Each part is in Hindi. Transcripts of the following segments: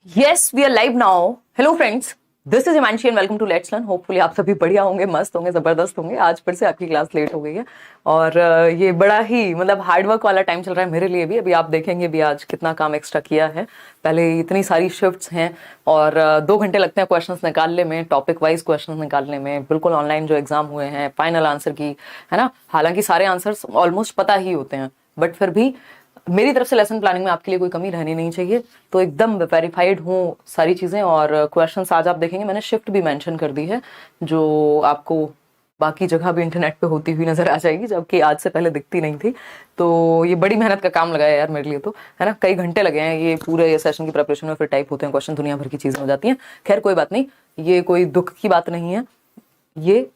Yes, we are live now. Hello friends, this is Himanshi and welcome to Let's Learn. Hopefully आप सभी बढ़िया होंगे, मस्त होंगे, जबरदस्त होंगे। आज फिर से आपकी क्लास लेट हो गई है और ये बड़ा ही मतलब हार्डवर्क वाला टाइम चल रहा है मेरे लिए भी। अभी आप देखेंगे भी आज कितना काम एक्स्ट्रा किया है। पहले इतनी सारी शिफ्ट्स हैं और 2 घंटे लगते हैं क्वेश्चंस निकालने में, टॉपिक वाइज क्वेश्चंस निकालने में। बिल्कुल ऑनलाइन जो एग्जाम हुए हैं फाइनल आंसर की, है ना। हालांकि सारे आंसर्स ऑलमोस्ट पता ही होते हैं, बट फिर भी मेरी तरफ से लेसन प्लानिंग में आपके लिए कोई कमी रहनी नहीं चाहिए। तो एकदम वेरीफाइड हूँ सारी चीजें। और क्वेश्चंस आज आप देखेंगे मैंने शिफ्ट भी मेंशन कर दी है, जो आपको बाकी जगह भी इंटरनेट पे होती हुई नजर आ जाएगी, जबकि आज से पहले दिखती नहीं थी। तो ये बड़ी मेहनत का काम लगा है यार मेरे लिए, तो है ना। कई घंटे लगे हैं ये पूरे सेशन की प्रिपरेशन में, फिर टाइप होते हैं क्वेश्चन, दुनिया भर की चीजें हो जाती हैं। खैर कोई बात नहीं, ये कोई दुख की बात नहीं है, ये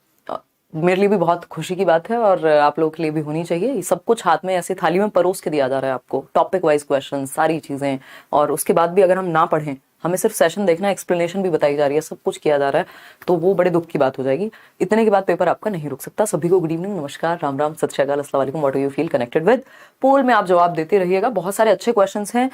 मेरे लिए भी बहुत खुशी की बात है और आप लोगों के लिए भी होनी चाहिए। सब कुछ हाथ में ऐसे थाली में परोस के दिया जा रहा है आपको, टॉपिक वाइज क्वेश्चन, सारी चीजें। और उसके बाद भी अगर हम ना पढ़ें, हमें सिर्फ सेशन देखना, एक्सप्लेनेशन भी बताई जा रही है, सब कुछ किया जा रहा है, तो वो बड़े दुख की बात हो जाएगी। इतने के बाद पेपर आपका नहीं रुक सकता। सभी को गुड इवनिंग, नमस्कार, राम राम, सत श्री अकाल, अस्सलाम वालेकुम, what do you feel connected with. Poll में आप जवाब देते रहिएगा। बहुत सारे अच्छे क्वेश्चन हैं।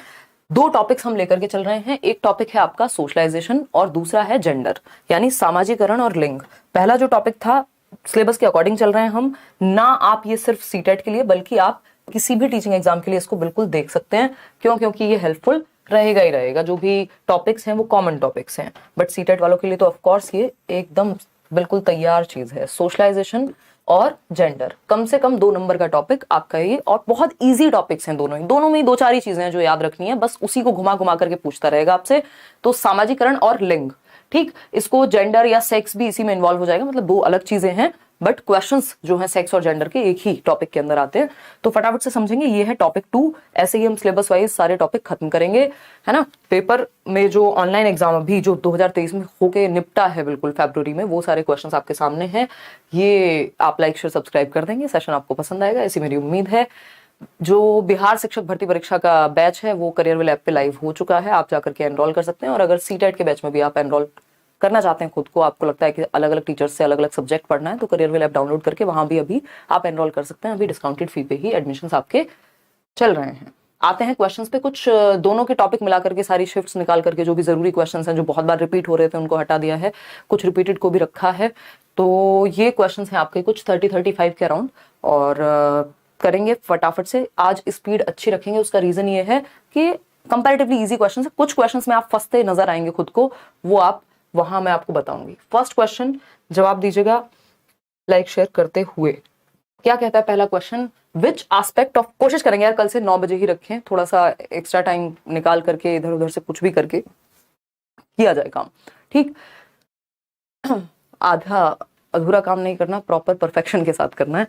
2 टॉपिक्स हम लेकर के चल रहे हैं। एक टॉपिक है आपका सोशलाइजेशन और दूसरा है जेंडर, यानी सामाजिकरण और लिंग। पहला जो टॉपिक था सिलेबस के अकॉर्डिंग चल रहे हैं हम ना। आप ये सिर्फ सीटेट के लिए, बल्कि आप किसी भी टीचिंग एग्जाम के लिए इसको बिल्कुल देख सकते हैं। क्यों? क्योंकि ये हेल्पफुल रहेगा ही रहेगा। जो भी टॉपिक्स हैं वो कॉमन टॉपिक्स हैं, बट सीटेट वालों के लिए तो ऑफ कोर्स ये एकदम बिल्कुल तैयार चीज है। सोशलाइजेशन और जेंडर, कम से कम 2 नंबर का टॉपिक आपका ये, और बहुत इजी टॉपिक्स हैं दोनों में ही 2-4 ही चीजें हैं जो याद रखनी है, बस उसी को घुमा घुमा करके पूछता रहेगा आपसे। तो सामाजिकरण और लिंग, ठीक, इसको जेंडर या सेक्स भी इसी में इन्वॉल्व हो जाएगा, मतलब 2 अलग चीजें हैं, बट क्वेश्चंस जो हैं सेक्स और जेंडर के एक ही टॉपिक के अंदर आते हैं। तो फटाफट से समझेंगे, ये है टॉपिक 2। ऐसे ही हम सिलेबस वाइज सारे टॉपिक खत्म करेंगे, है ना। पेपर में जो ऑनलाइन एग्जाम अभी जो 2023 में होके निपटा है बिल्कुल फरवरी में, वो सारे क्वेश्चंस आपके सामने हैं। ये आप लाइक शेयर सब्सक्राइब कर देंगे, सेशन आपको पसंद आएगा ऐसी मेरी उम्मीद है। जो बिहार शिक्षक भर्ती परीक्षा का बैच है वो करियर विल ऐप पे लाइव हो चुका है, आप जाकर के एनरोल कर सकते हैं। और अगर सीटेट के बैच में भी आप एनरोल करना चाहते हैं खुद को, आपको लगता है कि अलग अलग टीचर्स से अलग अलग सब्जेक्ट पढ़ना है, तो करियर विल ऐप डाउनलोड करके वहां भी अभी आप एनरोल कर सकते हैं। अभी डिस्काउंटेड फी पे ही एडमिशंस आपके चल रहे हैं। आते हैं क्वेश्चंस पे। कुछ दोनों के टॉपिक मिला करके सारी शिफ्ट्स निकाल करके जो भी जरूरी क्वेश्चंस हैं, जो बहुत बार रिपीट हो रहे थे, उनको हटा दिया है, कुछ रिपीटेड को भी रखा है। तो ये क्वेश्चंस हैं आपके कुछ 30-35 के अराउंड, और करेंगे फटाफट से। आज स्पीड अच्छी रखेंगे, उसका रीजन ये है कि कंपैरेटिवली इजी क्वेश्चंस है। कुछ क्वेश्चंस में आप फंसते नजर आएंगे खुद को, वो आप वहां मैं आपको बताऊंगी। फर्स्ट क्वेश्चन जवाब दीजिएगा लाइक शेयर करते हुए। क्या कहता है पहला क्वेश्चन? विच एस्पेक्ट ऑफ, कोशिश करेंगे यार कल से 9 बजे ही रखें, थोड़ा सा एक्स्ट्रा टाइम निकाल करके इधर उधर से कुछ भी करके किया जाए काम, ठीक। आधा अधूरा काम नहीं करना, प्रॉपर परफेक्शन के साथ करना है।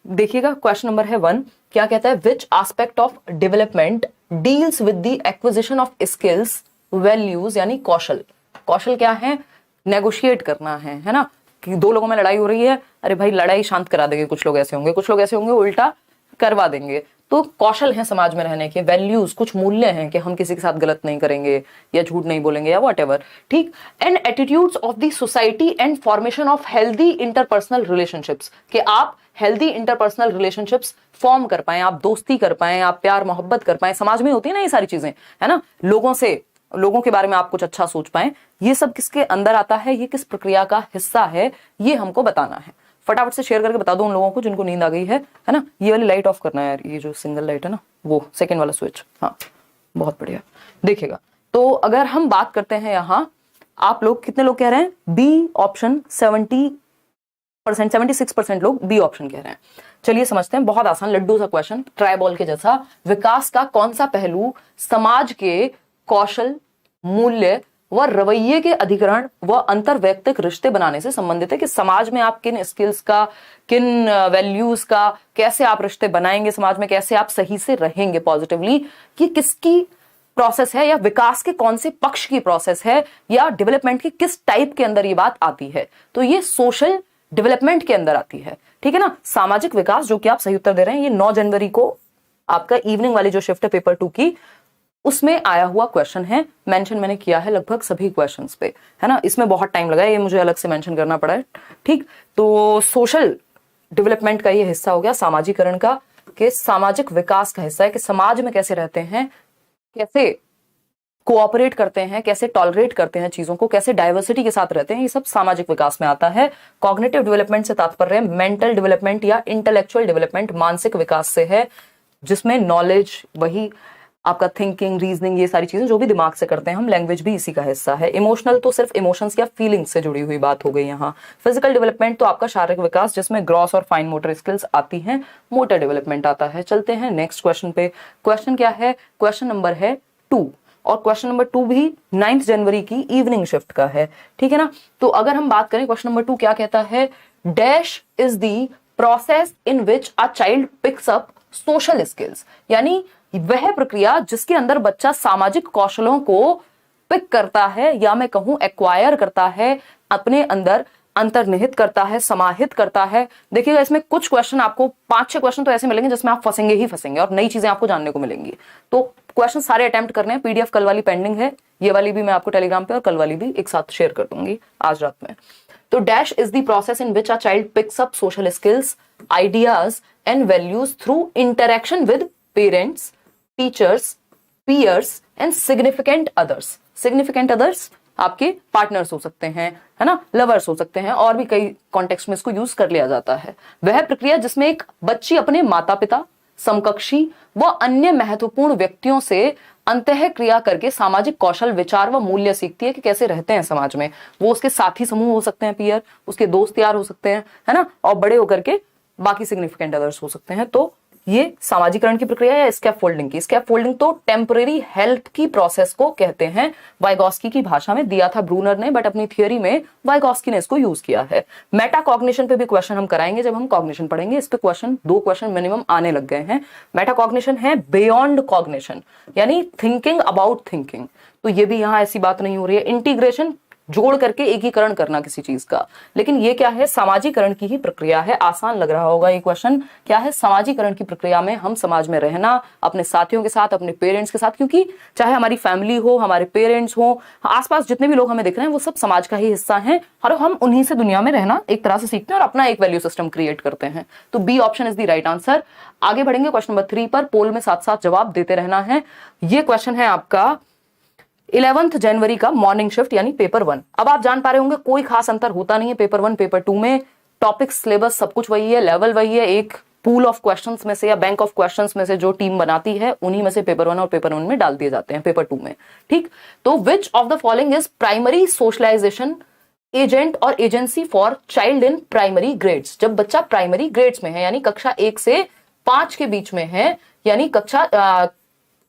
देखिएगा क्वेश्चन नंबर है 1। क्या कहता है? Which aspect of development deals with the acquisition of skills, values, यानी कौशल। कौशल क्या है? नेगोशिएट करना है ना। कि 2 लोगों में लड़ाई हो रही है, अरे भाई लड़ाई शांत करा देंगे कुछ लोग ऐसे होंगे, कुछ लोग ऐसे होंगे उल्टा करवा देंगे। तो कौशल है समाज में रहने के, वैल्यूज कुछ मूल्य हैं कि हम किसी के साथ गलत नहीं करेंगे या झूठ नहीं बोलेंगे या व्हाटएवर, ठीक। And attitudes of the society and formation of healthy interpersonal relationships, कि आप हेल्दी इंटरपर्सनल रिलेशनशिप्स फॉर्म कर पाए, आप दोस्ती कर पाए, आप प्यार मोहब्बत कर पाए। समाज में होती है ना ये सारी चीजें, है ना। लोगों के बारे में आप कुछ अच्छा सोच पाए, ये सब किसके अंदर आता है, ये किस प्रक्रिया का हिस्सा है, ये हमको बताना है। फटाफट से शेयर करके बता दो उन लोगों को जिनको नींद आ गई है ना। ये वाली लाइट ऑफ करना है यार, ये जो सिंगल लाइट है ना, वो सेकंड वाला स्विच, हाँ बहुत बढ़िया। देखिएगा, तो अगर हम बात करते हैं यहाँ, आप लोग कितने लोग कह रहे हैं बी ऑप्शन? 76% लोग बी ऑप्शन कह रहे हैं। चलिए समझते हैं, बहुत आसान लड्डू सा क्वेश्चन, ट्राई बॉल के जैसा। विकास का कौन सा पहलू समाज के कौशल, मूल्य व रवैये के अधिग्रहण व अंतरवैयक्तिक रिश्ते बनाने से संबंधित है? कि समाज में आप किन स्किल्स का, किन वैल्यूज का, कैसे आप रिश्ते बनाएंगे समाज में, कैसे आप सही से रहेंगे पॉजिटिवली, कि किसकी प्रोसेस है, या विकास के कौन से पक्ष की प्रोसेस है, या डेवलपमेंट की किस टाइप के अंदर ये बात आती है। तो ये सोशल डेवलपमेंट के अंदर आती है, ठीक है ना। सामाजिक विकास, जो कि आप सही उत्तर दे रहे हैं, ये 9 जनवरी को आपका इवनिंग वाली जो शिफ्ट है पेपर 2 की, उसमें आया हुआ क्वेश्चन है। मेंशन मैंने किया है लगभग सभी क्वेश्चंस पे, है ना। इसमें बहुत टाइम लगा है, ये मुझे अलग से मेंशन करना पड़ा है, ठीक। तो सोशल डेवलपमेंट का ये हिस्सा हो गया, सामाजिकरण का, कि सामाजिक विकास का हिस्सा है कि समाज में कैसे रहते हैं, कैसे कोऑपरेट करते हैं, कैसे टॉलरेट करते हैं चीजों को, कैसे डाइवर्सिटी के साथ रहते हैं, ये सब सामाजिक विकास में आता है। कॉग्निटिव डेवलपमेंट से तात्पर्य मेंटल डेवलपमेंट या इंटेलेक्चुअल डेवलपमेंट, मानसिक विकास से है, जिसमें नॉलेज, वही आपका थिंकिंग, रीजनिंग, ये सारी चीजें जो भी दिमाग से करते हैं हम, लैंग्वेज भी इसी का हिस्सा है। इमोशनल तो सिर्फ इमोशंस या फीलिंग्स से जुड़ी हुई बात हो गई यहाँ। फिजिकल डेवलपमेंट तो आपका शारीरिक विकास, जिसमें ग्रॉस और फाइन मोटर स्किल्स आती हैं। मोटर डेवलपमेंट आता है। चलते हैं नेक्स्ट क्वेश्चन पे। क्वेश्चन क्या है? क्वेश्चन नंबर है 2, और क्वेश्चन नंबर 2 भी 9 जनवरी की इवनिंग शिफ्ट का है, ठीक है ना। तो अगर हम बात करें, क्वेश्चन नंबर 2 क्या कहता है? Dash is the process in which a child picks up social skills, यानी वह प्रक्रिया जिसके अंदर बच्चा सामाजिक कौशलों को पिक करता है, या मैं कहूं एक्वायर करता है, अपने अंदर अंतर्निहित करता है, समाहित करता है। देखिएगा इसमें कुछ क्वेश्चन आपको 5-6 क्वेश्चन तो ऐसे मिलेंगे जिसमें आप फंसेंगे ही फंसेंगे और नई चीजें आपको जानने को मिलेंगी। तो क्वेश्चन सारे अटेम्प्ट करने हैं। पीडीएफ कल वाली पेंडिंग है, ये वाली भी मैं आपको टेलीग्राम पे और कल वाली भी एक साथ शेयर कर दूंगी आज रात में। तो dash is the process in which a child picks up social skills, ideas and values through interaction with parents, teachers, peers and significant others. Significant others आपके पार्टनर्स हो सकते हैं, है ना, लवर्स हो सकते हैं, और भी कई कॉन्टेक्स्ट में इसको यूज कर लिया जाता है। वह प्रक्रिया जिसमें एक बच्ची अपने माता पिता, समकक्षी व अन्य महत्वपूर्ण व्यक्तियों से अंतः क्रिया करके सामाजिक कौशल, विचार व मूल्य सीखती है कि कैसे रहते हैं समाज में। वो उसके साथी समूह हो सकते हैं, पीयर, उसके दोस्त यार हो सकते हैं, है ना, और बड़े होकर के बाकी सिग्निफिकेंट अदर्स हो सकते हैं। तो ये सामाजिकरण की प्रक्रिया या स्कैफोल्डिंग की। स्कैफोल्डिंग तो टेम्परेरी हेल्प की प्रोसेस को कहते हैं। वाइगॉस्की की भाषा में दिया था ब्रूनर ने, बट अपनी थियोरी में वाइगॉस्की ने इसको यूज किया है। मेटा कॉग्निशन पे भी क्वेश्चन हम कराएंगे जब हम कॉग्निशन पढ़ेंगे। इस पे क्वेश्चन 2 क्वेश्चन मिनिमम आने लग गए हैं। मेटा कॉग्निशन है बियॉन्ड कॉग्निशन, यानी थिंकिंग अबाउट थिंकिंग। तो ये भी यहाँ ऐसी बात नहीं हो रही है। इंटीग्रेशन, जोड़ करके एकीकरण करना किसी चीज का, लेकिन ये क्या है? सामाजिकरण की ही प्रक्रिया है। आसान लग रहा होगा ये क्वेश्चन। क्या है? सामाजिकरण की प्रक्रिया में हम समाज में रहना, अपने साथियों के साथ, अपने पेरेंट्स के साथ, क्योंकि चाहे हमारी फैमिली हो, हमारे पेरेंट्स हो, आसपास जितने भी लोग हमें दिख रहे हैं वो सब समाज का ही हिस्सा है, और हम उन्हीं से दुनिया में रहना एक तरह से सीखते हैं और अपना एक वैल्यू सिस्टम क्रिएट करते हैं। तो B option is the right answer. आगे बढ़ेंगे क्वेश्चन नंबर 3 पर। पोल में साथ साथ जवाब देते रहना है। ये क्वेश्चन है आपका 11 जनवरी का मॉर्निंग शिफ्ट, यानी पेपर 1। अब आप जान पा रहे होंगे कोई खास अंतर होता नहीं है पेपर 1 पेपर 2 में। टॉपिक, सिलेबस सब कुछ वही है, लेवल वही है। एक पूल ऑफ क्वेश्चंस में से या बैंक ऑफ क्वेश्चंस में से जो टीम बनाती है, उन्हीं में से पेपर 1 और पेपर 1 में डाल दिए जाते हैं पेपर 2 में, ठीक। तो which of the following is primary socialization agent और agency for child in primary grades? जब बच्चा प्राइमरी ग्रेड्स में है, यानी कक्षा 1 से 5 के बीच में है, यानी कक्षा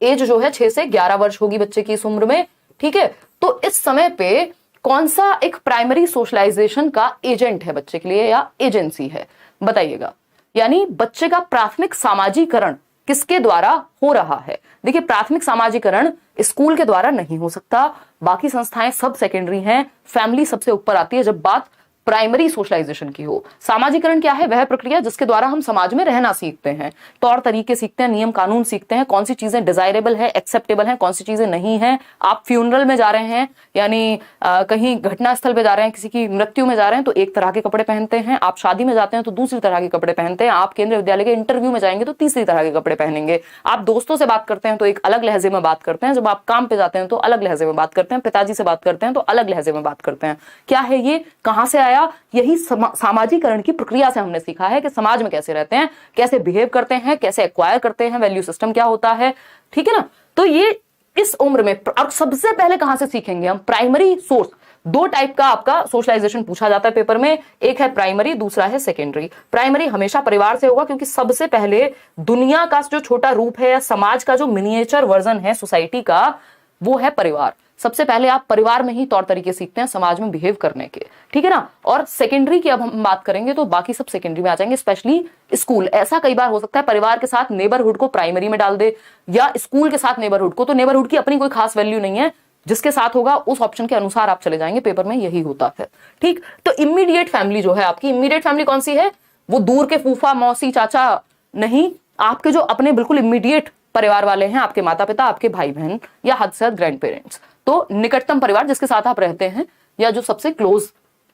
एज जो है 6 से 11 वर्ष होगी बच्चे की इस उम्र में, ठीक है। तो इस समय पे कौन सा एक प्राइमरी सोशलाइजेशन का एजेंट है बच्चे के लिए, या एजेंसी है, बताइएगा। यानी बच्चे का प्राथमिक सामाजिकरण किसके द्वारा हो रहा है? देखिए, प्राथमिक सामाजिकरण स्कूल के द्वारा नहीं हो सकता, बाकी संस्थाएं सब सेकेंडरी हैं, फैमिली सबसे ऊपर आती है जब बात प्राइमरी सोशलाइजेशन की हो। सामाजिकरण क्या है? वह प्रक्रिया जिसके द्वारा हम समाज में रहना सीखते हैं, तौर तरीके सीखते हैं, नियम कानून सीखते हैं, कौन सी चीजें डिजायरेबल है, एक्सेप्टेबल है, कौन सी चीजें नहीं है। आप फ्यूनरल में जा रहे हैं, यानी कहीं घटना स्थल पे जा रहे हैं, किसी की मृत्यु में जा रहे हैं तो एक तरह के कपड़े पहनते हैं। आप शादी में जाते हैं तो दूसरी तरह के कपड़े पहनते हैं। आप केंद्रीय विद्यालय के इंटरव्यू में जाएंगे तो तीसरी तरह के कपड़े पहनेंगे। आप दोस्तों से बात करते हैं तो एक अलग लहजे में बात करते हैं, जब आप काम पे जाते हैं तो अलग लहजे में बात करते हैं, पिताजी से बात करते हैं तो अलग लहजे में बात करते हैं। क्या है ये? कहां से आया? यही सामाजिकरण की प्रक्रिया से हमने सीखा है कि समाज में कैसे रहते हैं, कैसे बिहेव करते हैं, कैसे एक्वायर करते हैं, वैल्यू सिस्टम क्या होता है, ठीक है ना। तो ये इस उम्र में, और सबसे पहले कहां से सीखेंगे हम? Primary source. 2 टाइप का आपका सोशलाइजेशन पूछा जाता है पेपर में, एक है प्राइमरी, दूसरा है सेकेंडरी। प्राइमरी हमेशा परिवार से होगा, क्योंकि सबसे पहले दुनिया का जो छोटा रूप है या समाज का जो मिनिएचर वर्जन है सोसाइटी का, वो है परिवार। सबसे पहले आप परिवार में ही तौर तरीके सीखते हैं समाज में बिहेव करने के, ठीक है ना। और सेकेंडरी की अब हम बात करेंगे तो बाकी सब सेकेंडरी में आ जाएंगे, स्पेशली स्कूल। ऐसा कई बार हो सकता है परिवार के साथ नेबरहुड को प्राइमरी में डाल दे, या स्कूल के साथ नेबरहुड को। तो नेबरहुड की अपनी कोई खास वैल्यू नहीं है, जिसके साथ होगा उस ऑप्शन के अनुसार आप चले जाएंगे, पेपर में यही होता है, ठीक। तो इमीडिएट फैमिली जो है आपकी, इमीडिएट फैमिली कौन सी है? वो दूर के फूफा, मौसी, चाचा नहीं, आपके जो अपने बिल्कुल इमीडिएट परिवार वाले हैं, आपके माता पिता, आपके भाई बहन, या हद से हद ग्रैंड पेरेंट्स। तो निकटतम परिवार जिसके साथ आप रहते हैं, या जो सबसे क्लोज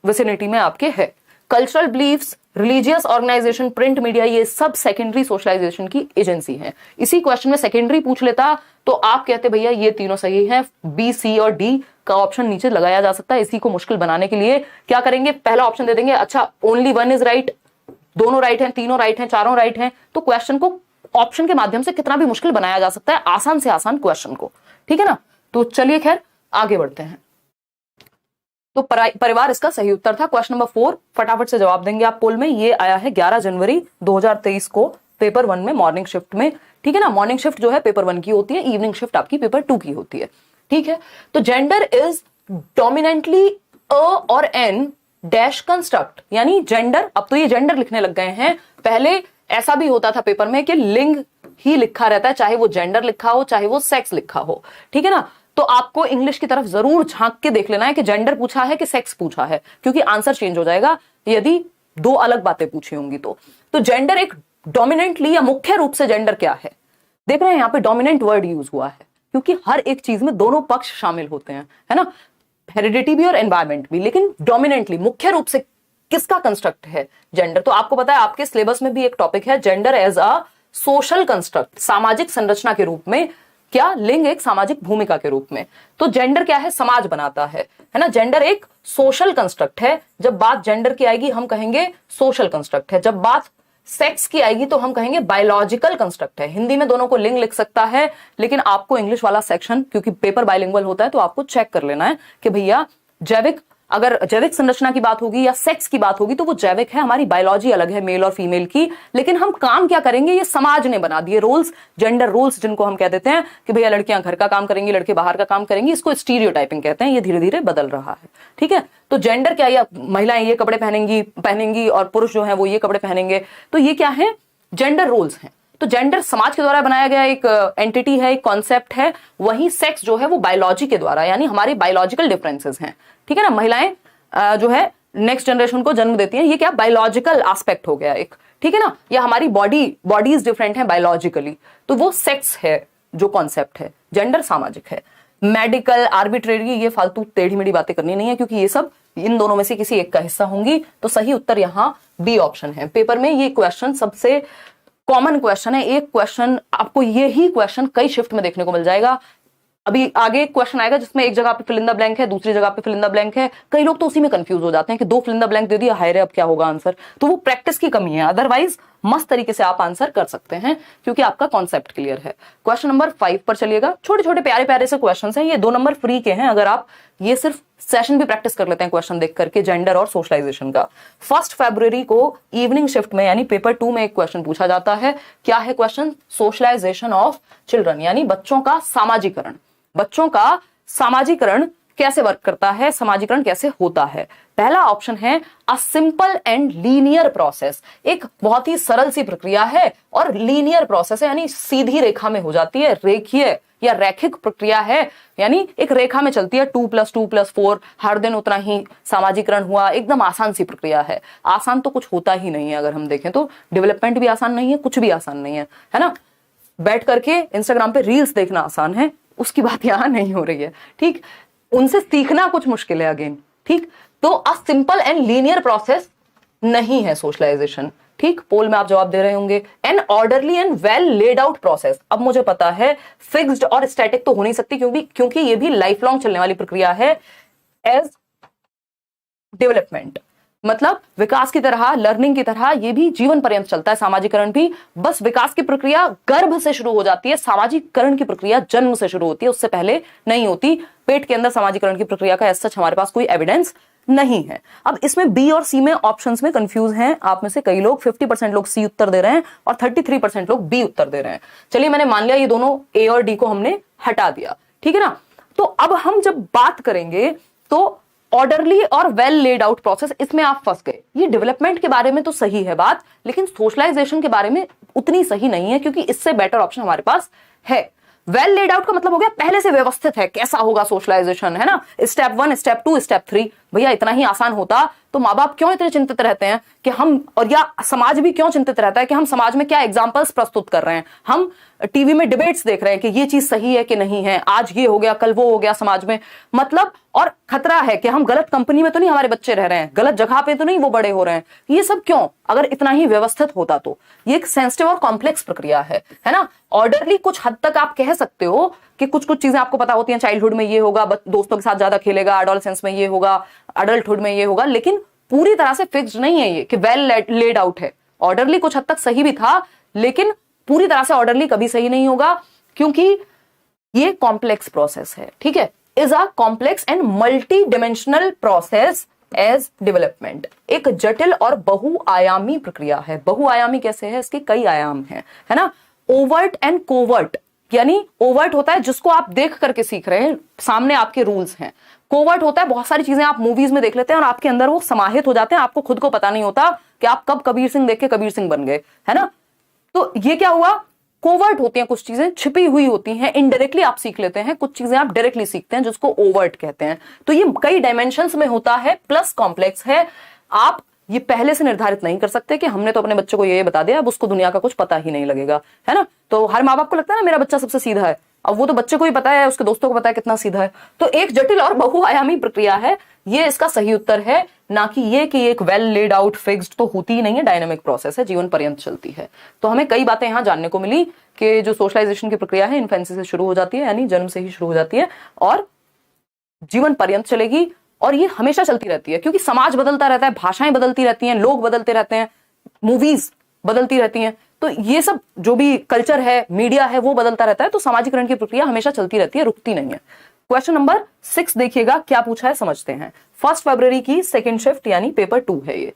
विसिनिटी में आपके है। Cultural beliefs, religious organisation, print media, ये सब सेकेंडरी सोशलाइजेशन की एजेंसी हैं। इसी क्वेश्चन में सेकेंडरी पूछ लेता तो आप कहते भैया ये तीनों सही हैं, बी, सी और डी का ऑप्शन नीचे लगाया जा सकता है। इसी को मुश्किल बनाने के लिए क्या करेंगे, पहला ऑप्शन दे देंगे, अच्छा ओनली वन इज राइट, दोनों राइट हैं, तीनों राइट हैं, चारों राइट हैं। तो क्वेश्चन को ऑप्शन के माध्यम से कितना भी मुश्किल बनाया जा सकता है, आसान से आसान क्वेश्चन को, ठीक है ना। तो चलिए खैर आगे बढ़ते हैं। तो परिवार इसका सही उत्तर था। क्वेश्चन नंबर 4 फटाफट से जवाब देंगे आप पोल में। ये आया है 11 जनवरी 2023 को पेपर 1 में मॉर्निंग शिफ्ट में, ठीक है ना। मॉर्निंग शिफ्ट जो है पेपर 1 की होती है, इवनिंग शिफ्ट आपकी पेपर 2 की होती है, ठीक है। तो जेंडर इज डोमिनेंटली अ और एन डैश कंस्ट्रक्ट, यानी जेंडर, अब तो ये जेंडर लिखने लग गए हैं, पहले ऐसा भी होता था पेपर में कि लिंग ही लिखा रहता है, चाहे वो जेंडर लिखा हो चाहे वो सेक्स लिखा हो, ठीक है ना। तो आपको इंग्लिश की तरफ जरूर झांक के देख लेना है कि जेंडर पूछा है कि सेक्स पूछा है, क्योंकि आंसर चेंज हो जाएगा यदि दो अलग बातें पूछी होंगी तो जेंडर एक डोमिनेंटली या मुख्य रूप से जेंडर क्या है, देख रहे हैं यहां पे डोमिनेंट वर्ड यूज हुआ है, क्योंकि हर एक चीज में दोनों पक्ष शामिल होते हैं, है ना, हेरिडिटी भी और एनवायरमेंट भी, लेकिन डोमिनेंटली मुख्य रूप से किसका कंस्ट्रक्ट है जेंडर। तो आपको पता है आपके सिलेबस में भी एक टॉपिक है gender as a social construct, सामाजिक संरचना के रूप में, क्या लिंग एक सामाजिक भूमिका के रूप में। तो जेंडर क्या है, समाज बनाता है ना। जेंडर एक सोशल कंस्ट्रक्ट है, जब बात जेंडर की आएगी हम कहेंगे सोशल कंस्ट्रक्ट है, जब बात सेक्स की आएगी तो हम कहेंगे बायोलॉजिकल कंस्ट्रक्ट है। हिंदी में दोनों को लिंग लिख सकता है, लेकिन आपको इंग्लिश वाला सेक्शन, क्योंकि पेपर बाइलिंगुअल होता है, तो आपको चेक कर लेना है कि भैया जैविक, अगर जैविक संरचना की बात होगी या सेक्स की बात होगी तो वो जैविक है, हमारी बायोलॉजी अलग है मेल और फीमेल की, लेकिन हम काम क्या करेंगे ये समाज ने बना दिए रोल्स, जेंडर रोल्स, जिनको हम कह देते हैं कि भैया लड़कियां घर का काम करेंगी, लड़के बाहर का काम करेंगी, इसको स्टीरियोटाइपिंग कहते हैं। ये धीरे धीरे बदल रहा है, ठीक है। तो जेंडर क्या, या महिलाएं ये कपड़े पहनेंगी और पुरुष जो है वो ये कपड़े पहनेंगे, तो ये क्या है, जेंडर रोल्स हैं। तो जेंडर समाज के द्वारा बनाया गया एक एंटिटी है, एक कॉन्सेप्ट है, वही सेक्स जो है वो बायोलॉजी के द्वारा, यानी हमारी बायोलॉजिकल डिफरेंसेस हैं, ठीक है ना। महिलाएं जो है नेक्स्ट जनरेशन को जन्म देती हैं, ये क्या बायोलॉजिकल एस्पेक्ट हो गया एक, ठीक है ना। या हमारी बॉडीज डिफरेंट है बायोलॉजिकली, तो वो सेक्स है जो कॉन्सेप्ट है, जेंडर सामाजिक है। मेडिकल, आर्बिट्रेरी, ये फालतू टेढ़ी मेढ़ी बातें करनी नहीं है, क्योंकि ये सब इन दोनों में से किसी एक का हिस्सा होंगी। तो सही उत्तर यहां बी ऑप्शन है। पेपर में ये क्वेश्चन सबसे कॉमन क्वेश्चन है, एक क्वेश्चन आपको यही क्वेश्चन कई शिफ्ट में देखने को मिल जाएगा। अभी आगे एक क्वेश्चन आएगा जिसमें एक जगह पे फिल इन द ब्लैंक है, दूसरी जगह पे फिल इन द ब्लैंक है। कई लोग तो उसी में कंफ्यूज हो जाते हैं कि दो फिल इन द ब्लैंक दे दिया, हाय रे अब क्या होगा आंसर। तो वो प्रैक्टिस की कमी है, अदरवाइज मस्त तरीके से आप आंसर कर सकते हैं, क्योंकि आपका कॉन्सेप्ट क्लियर है। क्वेश्चन नंबर 5 पर चलिएगा। छोटे छोटे प्यारे प्यारे से क्वेश्चन हैं, ये 2 नंबर फ्री के हैं, अगर आप ये सिर्फ सेशन भी प्रैक्टिस कर लेते हैं क्वेश्चन देख करके जेंडर और सोशलाइजेशन का। 1 फरवरी को इवनिंग शिफ्ट में यानी पेपर 2 में एक क्वेश्चन पूछा जाता है। क्या है क्वेश्चन, सोशलाइजेशन ऑफ चिल्ड्रन, यानी बच्चों का सामाजिकरण। बच्चों का सामाजिकरण कैसे वर्क करता है, सामाजिकरण कैसे होता है। पहला ऑप्शन है a simple and linear process, एक बहुत ही सरल सी प्रक्रिया है और लीनियर प्रोसेस है, यानी सीधी रेखा में हो जाती है, रेखीय या रैखिक प्रक्रिया है, यानी एक रेखा में चलती है, 2 + 2 + 4, हर दिन उतना ही सामाजिकरण हुआ, एकदम आसान सी प्रक्रिया है। आसान तो कुछ होता ही नहीं है, अगर हम देखें तो डेवलपमेंट भी आसान नहीं है, कुछ भी आसान नहीं है ना। बैठ करके इंस्टाग्राम पे रील्स देखना आसान है, उसकी बात यहां नहीं हो रही है, ठीक। उनसे सीखना कुछ मुश्किल है अगेन, ठीक। तो a simple and linear process नहीं है सोशलाइजेशन, ठीक। पोल में आप जवाब दे रहे होंगे। An orderly and well laid out process, अब मुझे पता है फिक्स्ड और स्टैटिक तो हो नहीं सकती, क्योंकि ये भी लाइफ लॉन्ग चलने वाली प्रक्रिया है। एज डेवलपमेंट मतलब विकास की तरह, लर्निंग की तरह ये भी जीवन पर्यंत चलता है, सामाजिकरण भी। बस विकास की प्रक्रिया गर्भ से शुरू हो जाती है, सामाजिकरण की प्रक्रिया जन्म से शुरू होती है, उससे पहले नहीं होती। पेट के अंदर सामाजिकरण की प्रक्रिया का सच हमारे पास कोई एविडेंस नहीं है। अब इसमें बी और सी में ऑप्शंस में कंफ्यूज हैं आप में से कई लोग, 50% लोग सी उत्तर दे रहे हैं और 33% लोग बी उत्तर दे रहे हैं। चलिए मैंने मान लिया ये दोनों ए और डी को हमने हटा दिया, ठीक है ना। तो अब हम जब बात करेंगे तो ऑर्डरली और वेल लेड आउट प्रोसेस, इसमें आप फंस गए। ये डेवलपमेंट के बारे में तो सही है बात, लेकिन सोशलाइजेशन के बारे में उतनी सही नहीं है, क्योंकि इससे बेटर ऑप्शन हमारे पास है। वेल लेड आउट का मतलब हो गया पहले से व्यवस्थित है, कैसा होगा सोशलाइजेशन, है ना। स्टेप 1, स्टेप 2, स्टेप 3 भैया इतना ही आसान होता तो माँ बाप क्यों इतने चिंतित रहते हैं कि हम, और या समाज भी क्यों चिंतित रहता है कि हम समाज में क्या एग्जाम्पल्स प्रस्तुत कर रहे हैं, हम टीवी में डिबेट्स देख रहे हैं कि ये चीज सही है कि नहीं है, आज ये हो गया कल वो हो गया समाज में, मतलब, और खतरा है कि हम गलत कंपनी में तो नहीं हमारे बच्चे रह रहे हैं, गलत जगह पे तो नहीं वो बड़े हो रहे हैं, ये सब क्यों? अगर इतना ही व्यवस्थित होता तो। ये एक सेंसिटिव और कॉम्प्लेक्स प्रक्रिया है ना। ऑर्डरली कुछ हद तक आप कह सकते हो कि कुछ कुछ चीजें आपको पता होती हैं, चाइल्डहुड में ये होगा, दोस्तों के साथ ज्यादा खेलेगा, एडोलेसेंस में ये होगा, अडल्टहुड में ये होगा, लेकिन पूरी तरह से फिक्स्ड नहीं है ये कि वेल लेड आउट है। ऑर्डरली कुछ हद तक सही भी था, लेकिन पूरी तरह से ऑर्डरली कभी सही नहीं होगा, क्योंकि ये कॉम्प्लेक्स प्रोसेस है, ठीक है। Is a complex and multidimensional process as development. एक जटिल और बहुआयामी प्रक्रिया है। बहुआयामी कैसे है? इसके कई आयाम हैं, है ना। ओवर्ट एंड कोवर्ट, यानी ओवर्ट होता है जिसको आप देख करके सीख रहे हैं, सामने आपके रूल्स हैं। कोवर्ट होता है बहुत सारी चीजें आप मूवीज में देख लेते हैं और आपके अंदर वो समाहित हो जाते हैं, आपको खुद को पता नहीं होता कि आप कब कबीर सिंह देख के कबीर सिंह बन गए, है ना। तो ये क्या हुआ? कोवर्ट होती हैं कुछ चीजें, छिपी हुई होती हैं, इनडायरेक्टली आप सीख लेते हैं, कुछ चीजें आप डायरेक्टली सीखते हैं जिसको ओवर्ट कहते हैं। तो ये कई डायमेंशंस में होता है, प्लस कॉम्प्लेक्स है। आप ये पहले से निर्धारित नहीं कर सकते कि हमने तो अपने बच्चे को ये बता दिया, अब उसको दुनिया का कुछ पता ही नहीं लगेगा, है ना। तो हर माँ बाप को लगता है ना मेरा बच्चा सबसे सीधा है, अब वो तो बच्चे को ही पता है, उसके दोस्तों को पता है कितना सीधा है। तो एक जटिल और बहुआयामी प्रक्रिया है, ये इसका सही उत्तर है, ना कि ये कि एक वेल लेड आउट फिक्स्ड तो होती ही नहीं है, डायनामिक प्रोसेस है, जीवन पर्यंत चलती है। तो हमें कई बातें यहां जानने को मिली कि जो सोशलाइजेशन की प्रक्रिया है इन्फेंसी से शुरू हो जाती है, यानी जन्म से ही शुरू हो जाती है और जीवन पर्यंत चलेगी, और ये हमेशा चलती रहती है, क्योंकि समाज बदलता रहता है, भाषाएं बदलती रहती हैं, लोग बदलते रहते हैं, मूवीज बदलती रहती हैं, तो ये सब जो भी कल्चर है, मीडिया है, वो बदलता रहता है। तो सामाजिकरण की प्रक्रिया हमेशा चलती रहती है, रुकती नहीं है। क्वेश्चन नंबर 6 देखिएगा क्या पूछा है, समझते हैं। 1 फरवरी की सेकेंड शिफ्ट यानी पेपर 2 है ये।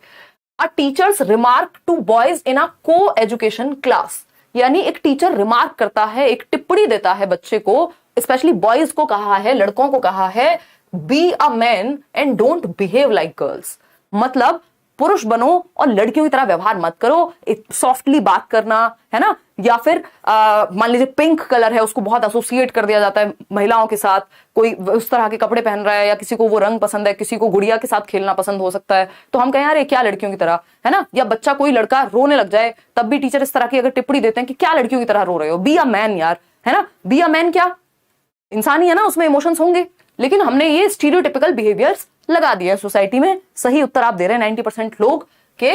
A teacher's remark to boys in a co education class, यानी एक टीचर रिमार्क करता है, एक टिप्पणी देता है बच्चे को, स्पेशली बॉयज को कहा है, लड़कों को कहा है, be a man and don't behave like girls. मतलब पुरुष बनो और लड़कियों की तरह व्यवहार मत करो, सॉफ्टली बात करना, है ना। या फिर मान लीजिए पिंक कलर है, उसको बहुत एसोसिएट कर दिया जाता है महिलाओं के साथ, कोई उस तरह के कपड़े पहन रहा है, या किसी को वो रंग पसंद है, किसी को गुड़िया के साथ खेलना पसंद हो सकता है, तो हम कहें यार ये क्या लड़कियों की तरह, है ना। या बच्चा कोई लड़का रोने लग जाए, तब भी टीचर इस तरह की अगर टिप्पणी देते हैं कि क्या लड़कियों की तरह रो रहे हो, बी अ मैन यार, है ना। बी अ मैन, क्या इंसान ही है ना, उसमें इमोशंस होंगे, लेकिन हमने ये स्टीरियोटिपिकल बिहेवियर्स लगा दिया है सोसाइटी में। सही उत्तर आप दे रहे हैं 90% लोग के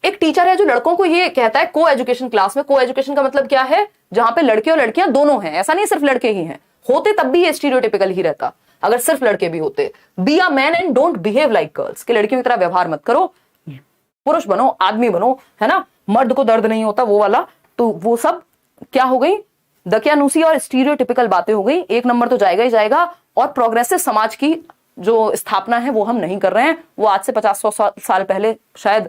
एक टीचर है जो लड़कों को ये कहता है को एजुकेशन क्लास में। को एजुकेशन का मतलब क्या है? जहां पे लड़के और लड़कियां दोनों हैं, ऐसा नहीं सिर्फ लड़के ही हैं, होते तब भी ये स्टीरियोटिपिकल ही रहता अगर सिर्फ लड़के भी होते। Be a man and don't behave like girls, कि लड़कियों की तरह व्यवहार मत करो, पुरुष बनो, आदमी बनो, है ना। मर्द को दर्द नहीं होता वो वाला, तो वो सब क्या हो गई? दकियानूसी और स्टीरियोटिपिकल बातें हो गई। 1 नंबर तो जाएगा ही जाएगा। और प्रोग्रेसिव समाज की जो स्थापना है वो हम नहीं कर रहे हैं, वो आज से 50-100 साल पहले शायद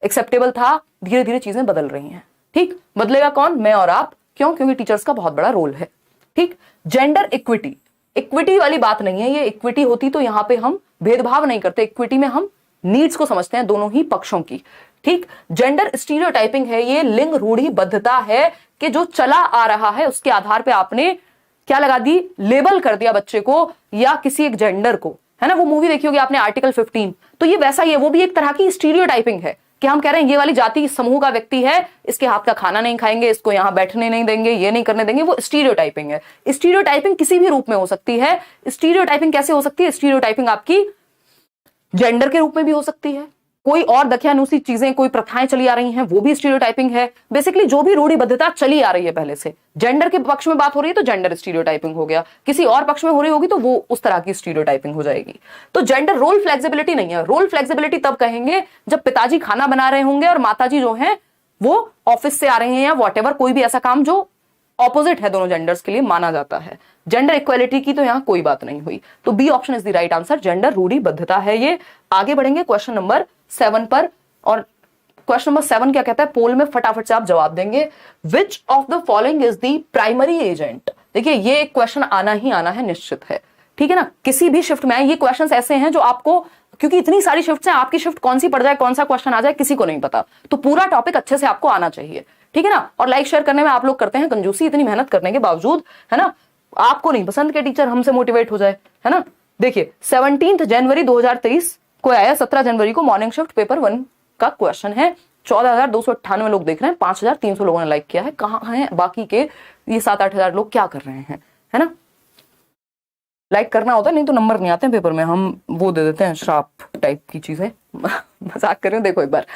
एक्सेप्टेबल था, धीरे धीरे चीजें बदल रही हैं। ठीक, बदलेगा कौन? मैं और आप। क्यों? क्योंकि टीचर्स का बहुत बड़ा रोल है। ठीक, जेंडर इक्विटी, इक्विटी वाली बात नहीं है ये। इक्विटी होती तो यहां पे हम भेदभाव नहीं करते, इक्विटी में हम नीड्स को समझते हैं दोनों ही पक्षों की। ठीक, जेंडर स्टीरियोटाइपिंग है ये, लिंग रूढ़िबद्धता है कि जो चला आ रहा है उसके आधार पे आपने क्या लगा दी? लेबल कर दिया बच्चे को या किसी एक जेंडर को, है ना। वो मूवी देखी होगी आपने आर्टिकल 15, तो ये वैसा ही है, वो भी एक तरह की स्टीरियोटाइपिंग है कि हम कह रहे हैं ये वाली जाति समूह का व्यक्ति है, इसके हाथ का खाना नहीं खाएंगे, इसको यहां बैठने नहीं देंगे, ये नहीं करने देंगे, वो स्टीरियोटाइपिंग है। स्टीरियोटाइपिंग किसी भी रूप में हो सकती है। स्टीरियोटाइपिंग कैसे हो सकती है? स्टीरियोटाइपिंग आपकी जेंडर के रूप में भी हो सकती है, कोई और दकियानूसी चीजें, कोई प्रथाएं चली आ रही हैं, वो भी स्टीरियोटाइपिंग है। बेसिकली जो भी रूढ़िबद्धता चली आ रही है पहले से, जेंडर के पक्ष में बात हो रही है तो जेंडर स्टीरियोटाइपिंग हो गया, किसी और पक्ष में हो रही होगी तो वो उस तरह की स्टीरियोटाइपिंग हो जाएगी। तो जेंडर रोल फ्लेक्सिबिलिटी नहीं है। रोल फ्लेक्सिबिलिटी तब कहेंगे जब पिताजी खाना बना रहे होंगे और माताजी जो है वो ऑफिस से आ रहे हैं या वॉटेवर, कोई भी ऐसा काम जो ऑपोजिट है दोनों जेंडर्स के लिए माना जाता है। जेंडर इक्वालिटी की तो यहां कोई बात नहीं हुई। तो B option is the right answer, gender रूढ़िबद्धता है ये। आगे बढ़ेंगे क्वेश्चन नंबर 7 पर, और क्वेश्चन नंबर 7 क्या कहता है? पोल में फटाफट से आप जवाब देंगे। विच of the following is the primary agent? देखिए ये क्वेश्चन आना ही आना है, निश्चित है, ठीक है ना। किसी भी शिफ्ट में आए ये क्वेश्चन ऐसे हैं जो आपको, क्योंकि इतनी सारी शिफ्ट हैं, आपकी शिफ्ट कौन सी पड़ जाए, कौन सा क्वेश्चन आ जाए, किसी को नहीं पता। तो पूरा टॉपिक अच्छे से आपको आना चाहिए, ठीक है ना। और लाइक शेयर करने में आप लोग करते हैं कंजूसी, इतनी मेहनत करने के बावजूद, है ना। आपको नहीं पसंद कि टीचर हमसे मोटिवेट हो जाए, है ना। देखिए 17 जनवरी 2023 को आया, 17 जनवरी को मॉर्निंग शिफ्ट पेपर 1 का क्वेश्चन है। 14,298 लोग देख रहे हैं, 5,300 लोगों ने लाइक किया है। कहाँ हैं बाकी के ये 7-8 हजार लोग, क्या कर रहे हैं, है ना? लाइक करना होता है, नहीं तो नंबर नहीं आते हैं पेपर में, हम वो दे देते हैं श्राप टाइप की चीजें। मजाक कर रहे हो। देखो एक बार,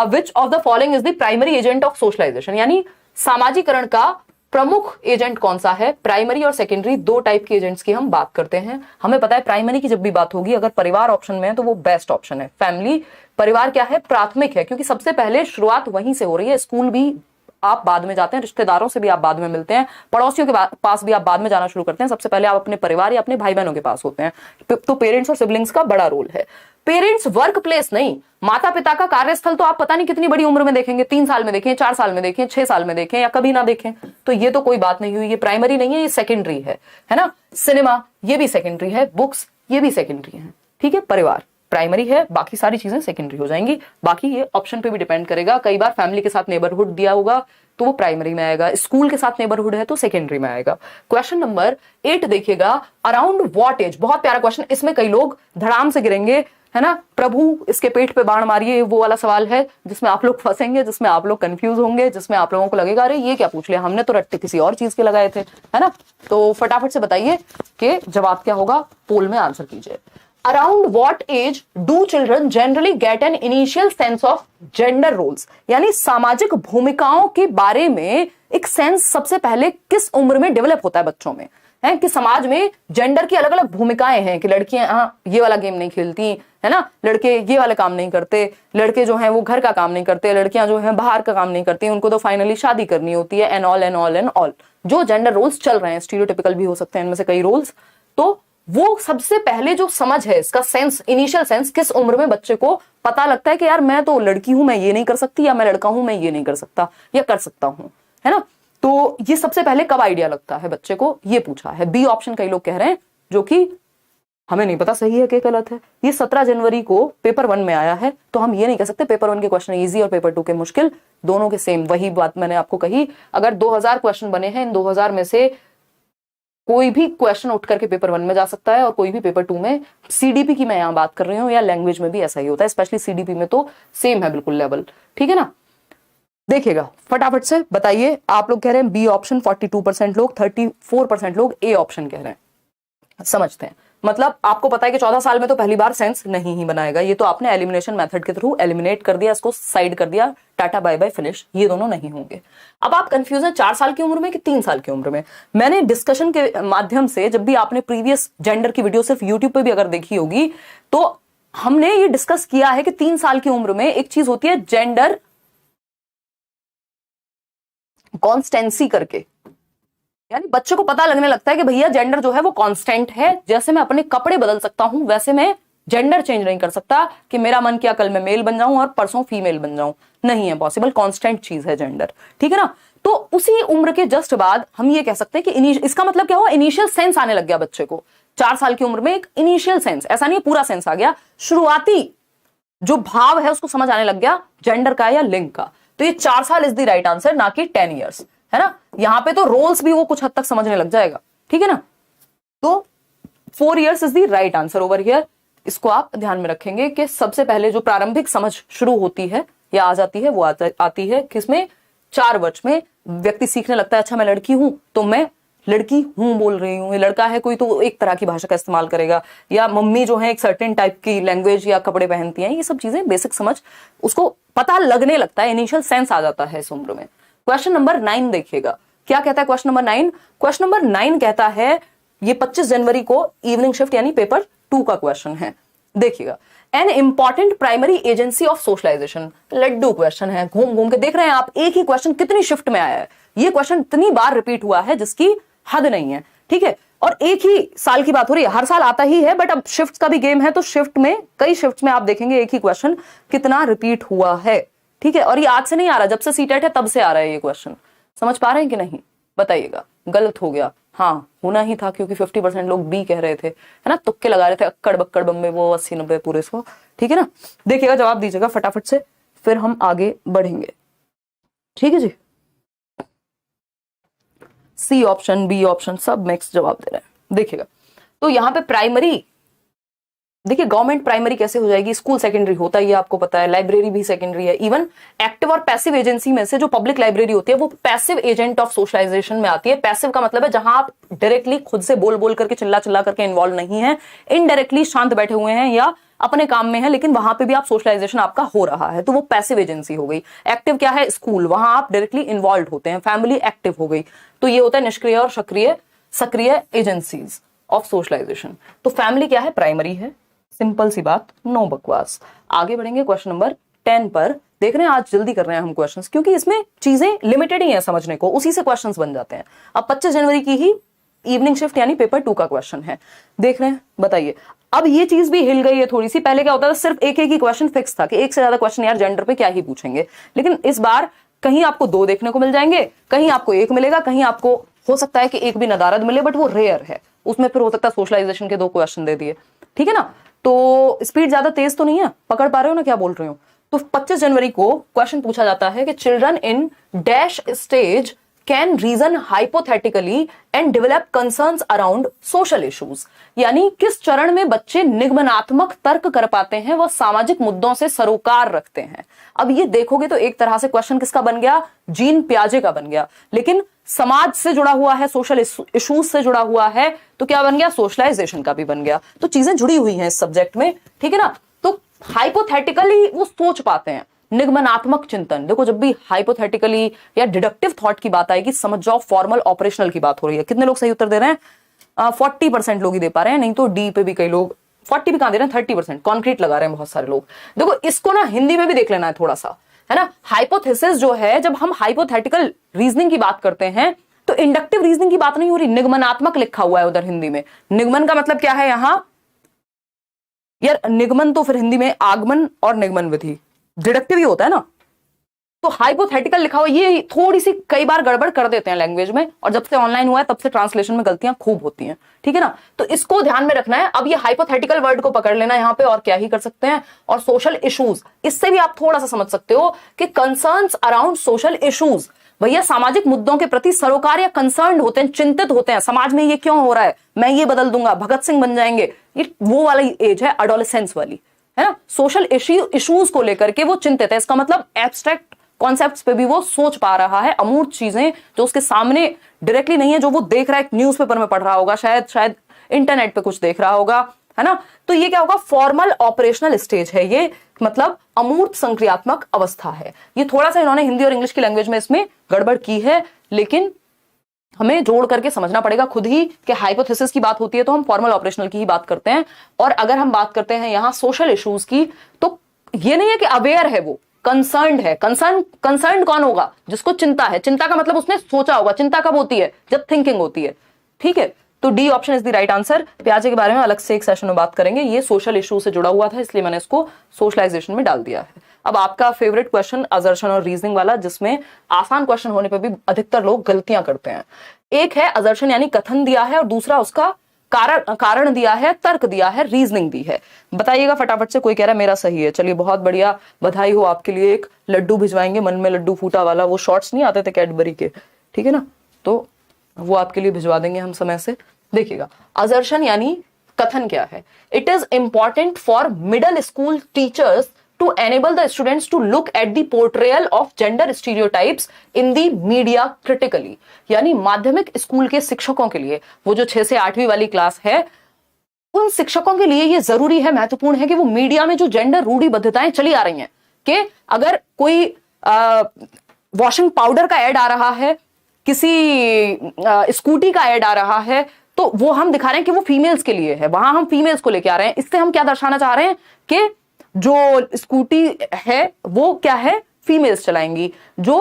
which of the following is the primary agent of socialization, यानी सामाजिकरण का प्रमुख एजेंट कौन सा है? प्राइमरी और सेकेंडरी, दो टाइप के एजेंट्स की हम बात करते हैं। हमें पता है प्राइमरी की जब भी बात होगी, अगर परिवार ऑप्शन में है तो वो बेस्ट ऑप्शन है। फैमिली, परिवार क्या है? प्राथमिक है, क्योंकि सबसे पहले शुरुआत वहीं से हो रही है। स्कूल भी आप बाद में जाते हैं, रिश्तेदारों से भी आप बाद में मिलते हैं, पड़ोसियों के पास भी आप बाद में जाना शुरू करते हैं। सबसे पहले आप अपने परिवार या अपने भाई बहनों के पास होते हैं। तो पेरेंट्स और सिबलिंग्स का बड़ा रोल है। पेरेंट्स वर्क प्लेस नहीं, माता पिता का कार्यस्थल तो आप पता नहीं कितनी बड़ी उम्र में देखेंगे, 3 साल में देखें, 4 साल में देखें, 6 साल में देखें, या कभी ना देखें, तो ये तो कोई बात नहीं हुई, ये प्राइमरी नहीं है, ये सेकेंडरी है ना? सिनेमा, ये भी सेकेंडरी है। बुक्स, ये भी सेकेंडरी है। ठीक है, परिवार प्राइमरी है, बाकी सारी चीजें सेकेंडरी हो जाएंगी। बाकी ये ऑप्शन पे भी डिपेंड करेगा। कई बार फैमिली के साथ नेबरहुड दिया होगा तो वो प्राइमरी में आएगा, स्कूल के साथ नेबरहुड है तो सेकेंडरी में आएगा। क्वेश्चन नंबर 8 देखिएगा, अराउंड व्हाट एज, बहुत प्यारा क्वेश्चन, इसमें कई लोग धड़ाम से गिरेंगे, है ना? प्रभु इसके पेट पे बाण मारिए, वो वाला सवाल है जिसमें आप लोग फंसेंगे, जिसमें आप लोग कंफ्यूज होंगे, जिसमें आप लोगों को लगेगा अरे ये क्या पूछ लिया, हमने तो रट्टे किसी और चीज के लगाए थे, है ना? तो फटाफट से बताइए कि जवाब क्या होगा, पोल में आंसर कीजिए। Around what age do children generally get an initial sense of gender roles, यानी सामाजिक भूमिकाओं के बारे में एक सेंस सबसे पहले किस उम्र में डेवलप होता है बच्चों में, है कि समाज में जेंडर की अलग अलग भूमिकाएं हैं, कि लड़कियां ये वाला गेम नहीं खेलती, है ना, लड़के ये वाले काम नहीं करते, लड़के जो हैं वो घर का काम नहीं करते, लड़कियां जो हैं बाहर का काम नहीं करती, उनको तो फाइनली शादी करनी होती है, and all and all and all. जो जेंडर रोल्स चल रहे हैं, स्टीरियोटिपिकल भी हो सकते हैं इनमें से कई रोल्स, तो वो सबसे पहले जो समझ है, इसका सेंस, इनिशियल सेंस किस उम्र में बच्चे को पता लगता है कि यार मैं तो लड़की हूं, मैं ये नहीं कर सकती, या मैं लड़का हूं, मैं ये नहीं कर सकता या कर सकता हूं, है ना? तो ये सबसे पहले कब आइडिया लगता है बच्चे को, ये पूछा है। बी ऑप्शन कई लोग कह रहे हैं, जो कि हमें नहीं पता सही है कि गलत है। ये 17 जनवरी को पेपर 1 में आया है, तो हम ये नहीं कह सकते पेपर 1 के क्वेश्चन इजी और पेपर 2 के मुश्किल, दोनों के सेम। वही बात मैंने आपको कही, अगर 2000 क्वेश्चन बने हैं, इन 2000 में से कोई भी क्वेश्चन उठ करके पेपर 1 में जा सकता है और कोई भी पेपर 2 में। सीडीपी की मैं यहां बात कर रही हूं, या लैंग्वेज में भी ऐसा ही होता है, स्पेशली सीडीपी में तो सेम है बिल्कुल लेवल। ठीक है ना? देखिएगा फटाफट से बताइए। आप लोग कह रहे हैं बी ऑप्शन, 42% लोग, 34% लोग ए ऑप्शन कह रहे हैं। समझते हैं, मतलब आपको पता है कि 14 साल में तो पहली बार सेंस नहीं ही बनाएगा, ये तो आपने एलिमिनेशन मेथड के थ्रू एलिमिनेट कर दिया, इसको साइड कर दिया, टाटा बाय बाय फिनिश, ये दोनों नहीं होंगे। अब आप कंफ्यूज हैं 4 साल की उम्र में कि 3 साल की उम्र में। मैंने डिस्कशन के माध्यम से, जब भी आपने प्रीवियस जेंडर की वीडियो सिर्फ यूट्यूब पे भी अगर देखी होगी, तो हमने ये डिस्कस किया है कि 3 साल की उम्र में एक चीज होती है जेंडर कॉन्स्टेंसी करके, यानी बच्चे को पता लगने लगता है कि भैया जेंडर जो है वो कांस्टेंट है। जैसे मैं अपने कपड़े बदल सकता हूं, वैसे मैं जेंडर चेंज नहीं कर सकता कि मेरा मन किया कल मैं मेल बन जाऊं और परसों फीमेल बन जाऊं, नहीं है पॉसिबल, कांस्टेंट चीज है जेंडर। ठीक है ना? तो उसी उम्र के जस्ट बाद हम ये कह सकते हैं कि इसका मतलब क्या हुआ, इनिशियल सेंस आने लग गया बच्चे को। 4 साल की उम्र में एक इनिशियल सेंस, ऐसा नहीं है पूरा सेंस आ गया, शुरुआती जो भाव है उसको समझ आने लग गया जेंडर का या लिंग का। तो ये 4 साल इज द राइट आंसर, ना कि 10 ईयर्स, है ना? यहां पे तो रोल्स भी वो कुछ हद तक समझने लग जाएगा। ठीक है ना? तो 4 years is the right answer over here. इसको आप ध्यान में रखेंगे कि सबसे पहले जो प्रारंभिक समझ शुरू होती है या आ जाती है, वो आती है किसमें, 4 वर्ष में। व्यक्ति सीखने लगता है, अच्छा मैं लड़की हूं तो मैं लड़की हूं बोल रही हूं, लड़का है कोई तो एक तरह की भाषा का इस्तेमाल करेगा, या मम्मी जो है एक सर्टेन टाइप की लैंग्वेज या कपड़े पहनती हैं, ये सब चीजें बेसिक समझ उसको पता लगने लगता है, इनिशियल सेंस आ जाता है इस उम्र में। क्वेश्चन नंबर 9 देखिएगा, क्या कहता है क्वेश्चन नंबर 9? क्वेश्चन नंबर 9 कहता है, ये 25 जनवरी को इवनिंग शिफ्ट यानी पेपर 2 का क्वेश्चन है। देखिएगा, an important primary agency of socialisation, लड्डू क्वेश्चन है, घूम घूम के देख रहे हैं आप, एक ही क्वेश्चन कितनी शिफ्ट में आया है, ये क्वेश्चन इतनी बार रिपीट हुआ है जिसकी हद नहीं है। ठीक है, और एक ही साल की बात हो रही है, हर साल आता ही है, बट अब शिफ्ट का भी गेम है, तो शिफ्ट में कई शिफ्ट में आप देखेंगे एक ही क्वेश्चन कितना रिपीट हुआ है। ठीक है, और ये आज से नहीं आ रहा, जब से सीटेट है तब से आ रहा है ये क्वेश्चन। समझ पा रहे हैं कि नहीं, बताइएगा। गलत हो गया, हाँ होना ही था, क्योंकि 50% लोग बी कह रहे थे, है ना, तुक्के लगा रहे थे, अक्कड़ बक्कड़ बम्बे वो 80-90 पूरे 100। ठीक है ना? देखिएगा, जवाब दीजिएगा फटाफट से, फिर हम आगे बढ़ेंगे। ठीक है जी, सी ऑप्शन, बी ऑप्शन सब मिक्स जवाब दे रहे हैं। देखिएगा, तो यहां पे प्राइमरी देखिए गवर्नमेंट प्राइमरी कैसे हो जाएगी, स्कूल सेकेंडरी होता ही है, आपको पता है, लाइब्रेरी भी सेकेंडरी है। इवन एक्टिव और पैसिव एजेंसी में से जो पब्लिक लाइब्रेरी होती है वो पैसिव एजेंट ऑफ सोशलाइजेशन में आती है। पैसिव का मतलब है जहां आप डायरेक्टली खुद से बोल बोल करके चिल्ला चिल्ला करके इन्वॉल्व नहीं है, इनडायरेक्टली शांत बैठे हुए हैं या अपने काम में है, लेकिन वहां पे भी आप सोशलाइजेशन आपका हो रहा है, तो वो पैसिव एजेंसी हो गई। एक्टिव क्या है, स्कूल, वहां आप डायरेक्टली इन्वॉल्व होते हैं। फैमिली एक्टिव हो गई, तो ये होता है निष्क्रिय और सक्रिय एजेंसीज ऑफ सोशलाइजेशन। तो फैमिली क्या है, प्राइमरी है। सिंपल सी बात, नो बकवास। आगे बढ़ेंगे क्वेश्चन नंबर 10 पर। देख रहे हैं आज जल्दी कर रहे हैं हम क्वेश्चंस, क्योंकि इसमें चीजें लिमिटेड ही हैं समझने को, उसी से क्वेश्चंस बन जाते हैं। अब 25 जनवरी की ही इवनिंग शिफ्ट यानी पेपर 2 का क्वेश्चन है, देख रहे हैं, बताइए। अब ये चीज भी हिल गई है थोड़ी सी। पहले क्या होता था, सिर्फ एक ही क्वेश्चन फिक्स था कि एक से ज्यादा क्वेश्चन यार जेंडर पे क्या ही पूछेंगे, लेकिन इस बार कहीं आपको 2 देखने को मिल जाएंगे, कहीं आपको 1 मिलेगा, कहीं आपको हो सकता है कि 1 भी नदारद मिले, बट वो रेयर है। उसमें फिर हो सकता है सोशलाइजेशन के 2 क्वेश्चन दे दिए, ठीक है ना। तो स्पीड ज्यादा तेज तो नहीं है, पकड़ पा रहे हो ना क्या बोल रही हूं। तो 25 जनवरी को क्वेश्चन पूछा जाता है कि children in dash stage can reason hypothetically and develop concerns around social issues, यानी किस चरण में बच्चे निगमनात्मक तर्क कर पाते हैं, वह सामाजिक मुद्दों से सरोकार रखते हैं। अब ये देखोगे तो एक तरह से क्वेश्चन किसका बन गया, जीन पियाजे का बन गया, लेकिन समाज से जुड़ा हुआ है, सोशल इश्यूज से जुड़ा हुआ है, तो क्या बन गया, सोशलाइजेशन का भी बन गया। तो चीजें जुड़ी हुई हैं इस सब्जेक्ट में, ठीक है ना। तो हाइपोथेटिकली वो सोच पाते हैं, निगमनात्मक चिंतन। देखो जब भी हाइपोथेटिकली या डिडक्टिव थॉट की बात आएगी, समझ जाओ फॉर्मल ऑपरेशनल की बात हो रही है। कितने लोग सही उत्तर दे रहे हैं, 40% लोग ही दे पा रहे हैं, नहीं तो डी पे भी कई लोग, 40 भी कहां दे रहे हैं, 30% कॉन्क्रीट लगा रहे हैं बहुत सारे लोग। देखो इसको ना हिंदी में भी देख लेना है थोड़ा सा, है ना। हाइपोथेसिस जो है, जब हम हाइपोथेटिकल रीजनिंग की बात करते हैं तो इंडक्टिव रीजनिंग की बात नहीं हो रही, निगमनात्मक लिखा हुआ है उधर हिंदी में। निगमन का मतलब क्या है यहां यार, निगमन तो फिर हिंदी में आगमन और निगमन विधि, डिडक्टिव ही होता है ना। तो हाइपोथेटिकल लिखा हुआ, ये थोड़ी सी कई बार गड़बड़ कर देते हैं लैंग्वेज में, और जब से ऑनलाइन हुआ है तब से ट्रांसलेशन में गलतियां खूब होती हैं, ठीक है ना। तो इसको ध्यान में रखना है। अब ये हाइपोथेटिकल वर्ड को पकड़ लेना यहां पे, और क्या ही कर सकते हैं। और सोशल इश्यूज, इससे भी आप थोड़ा सा समझ सकते हो कि कंसर्न्स अराउंड सोशल इश्यूज, भैया सामाजिक मुद्दों के प्रति सरोकार या कंसर्न होते हैं, चिंतित होते हैं, समाज में ये क्यों हो रहा है, मैं ये बदल दूंगा, भगत सिंह बन जाएंगे। ये वो वाली एज है, एडोलेसेंस वाली, है ना। सोशल इश्यूज को लेकर के वो चिंतित है, इसका मतलब एब्स्ट्रैक्ट कॉन्सेप्ट्स पे भी वो सोच पा रहा है, अमूर्त चीजें जो उसके सामने डायरेक्टली नहीं है, जो वो देख रहा है, न्यूज़पेपर में पढ़ रहा होगा, शायद इंटरनेट पे कुछ देख रहा होगा, है ना। तो ये क्या होगा, फॉर्मल ऑपरेशनल स्टेज है ये, मतलब अमूर्त संक्रियात्मक अवस्था है। ये थोड़ा सा इन्होंने हिंदी और इंग्लिश की लैंग्वेज में इसमें गड़बड़ की है, लेकिन हमें जोड़ करके समझना पड़ेगा खुद ही कि हाइपोथेसिस की बात होती है तो हम फॉर्मल ऑपरेशनल की ही बात करते हैं, और अगर हम बात करते हैं यहां सोशल इश्यूज की, तो ये नहीं है कि अवेयर है वो, कंसर्न्ड है। कंसर्न कौन होगा, जिसको चिंता है। चिंता का मतलब उसने सोचा होगा। चिंता कब होती है, जब थिंकिंग होती है, ठीक है। तो D option is the right answer. पियाजे के बारे में अलग से एक सेशन में बात करेंगे, ये सोशल इशू से जुड़ा हुआ था, इसलिए मैंने इसको सोशलाइजेशन में डाल दिया है। अब आपका फेवरेट क्वेश्चन असर्शन और रीजनिंग वाला, जिसमें आसान क्वेश्चन होने पर भी अधिकतर लोग गलतियां करते हैं। एक है असर्शन यानी कथन दिया है, और दूसरा उसका कारण दिया है, तर्क दिया है, रीजनिंग दी है। बताइएगा फटाफट से। कोई कह रहा है मेरा सही है, चलिए बहुत बढ़िया, बधाई हो आपके लिए। एक लड्डू भिजवाएंगे, मन में लड्डू फूटा वाला, वो शॉर्ट्स नहीं आते थे कैडबरी के, ठीक है ना, तो वो आपके लिए भिजवा देंगे हम समय से। देखिएगा असर्शन यानी कथन क्या है, it is important for middle school teachers to enable the students to look at the portrayal of gender stereotypes in the media critically, यानी माध्यमिक स्कूल के शिक्षकों के लिए, वो जो 6 से 8वीं वाली क्लास है, उन शिक्षकों के लिए ये जरूरी है, महत्वपूर्ण है कि वो मीडिया में जो जेंडर रूढ़िबद्धताएं चली आ रही हैं, कि अगर कोई वॉशिंग पाउडर का ऐड आ रहा है, किसी स्कूटी का ऐड आ रहा है, तो वो हम दिखा रहे हैं कि वो फीमेल्स के लिए है, वहां हम फीमेल्स को लेके आ रहे हैं। इससे हम क्या दर्शाना चाह रहे हैं कि जो स्कूटी है वो क्या है, फीमेल्स चलाएंगी। जो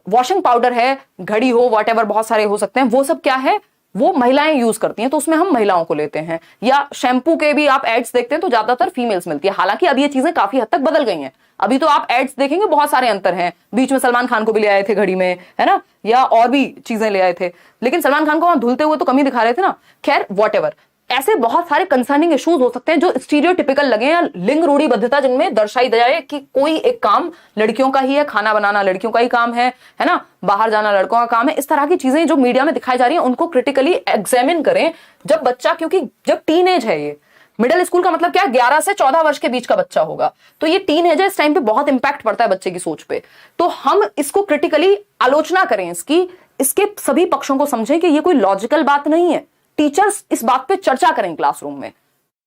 वॉशिंग पाउडर है, घड़ी हो, व्हाटएवर, बहुत सारे हो सकते हैं, वो सब क्या है, वो महिलाएं यूज करती हैं, तो उसमें हम महिलाओं को लेते हैं। या शैम्पू के भी आप एड्स देखते हैं तो ज्यादातर फीमेल्स मिलती है। हालांकि अब ये चीजें काफी हद तक बदल गई हैं, अभी तो आप एड्स देखेंगे बहुत सारे अंतर हैं। बीच में सलमान खान को भी ले आए थे घड़ी में, है ना, या और भी चीजें ले आए थे, लेकिन सलमान खान को वहां धुलते हुए तो कम ही दिखा रहे थे ना। खैर व्हाटएवर, ऐसे बहुत सारे कंसर्निंग इश्यूज हो सकते हैं जो स्टीरियोटिपिकल लगे, या लिंग रूढ़िबद्धता जिनमें दर्शाई जाए कि कोई एक काम लड़कियों का ही है, खाना बनाना लड़कियों का ही काम है ना, बाहर जाना लड़कों का काम है। इस तरह की चीजें जो मीडिया में दिखाई जा रही हैं, उनको क्रिटिकली एग्जामिन करें जब बच्चा, क्योंकि जब टीनेज है ये, मिडिल स्कूल का मतलब क्या, 11 से 14 वर्ष के बीच का बच्चा होगा। तो ये टीनेजर, इस टाइम पे बहुत इंपैक्ट पड़ता है बच्चे की सोच पे। तो हम इसको क्रिटिकली आलोचना करें इसकी, इसके सभी पक्षों को समझें कि ये कोई लॉजिकल बात नहीं है। टीचर्स इस बात पे चर्चा करें क्लासरूम में,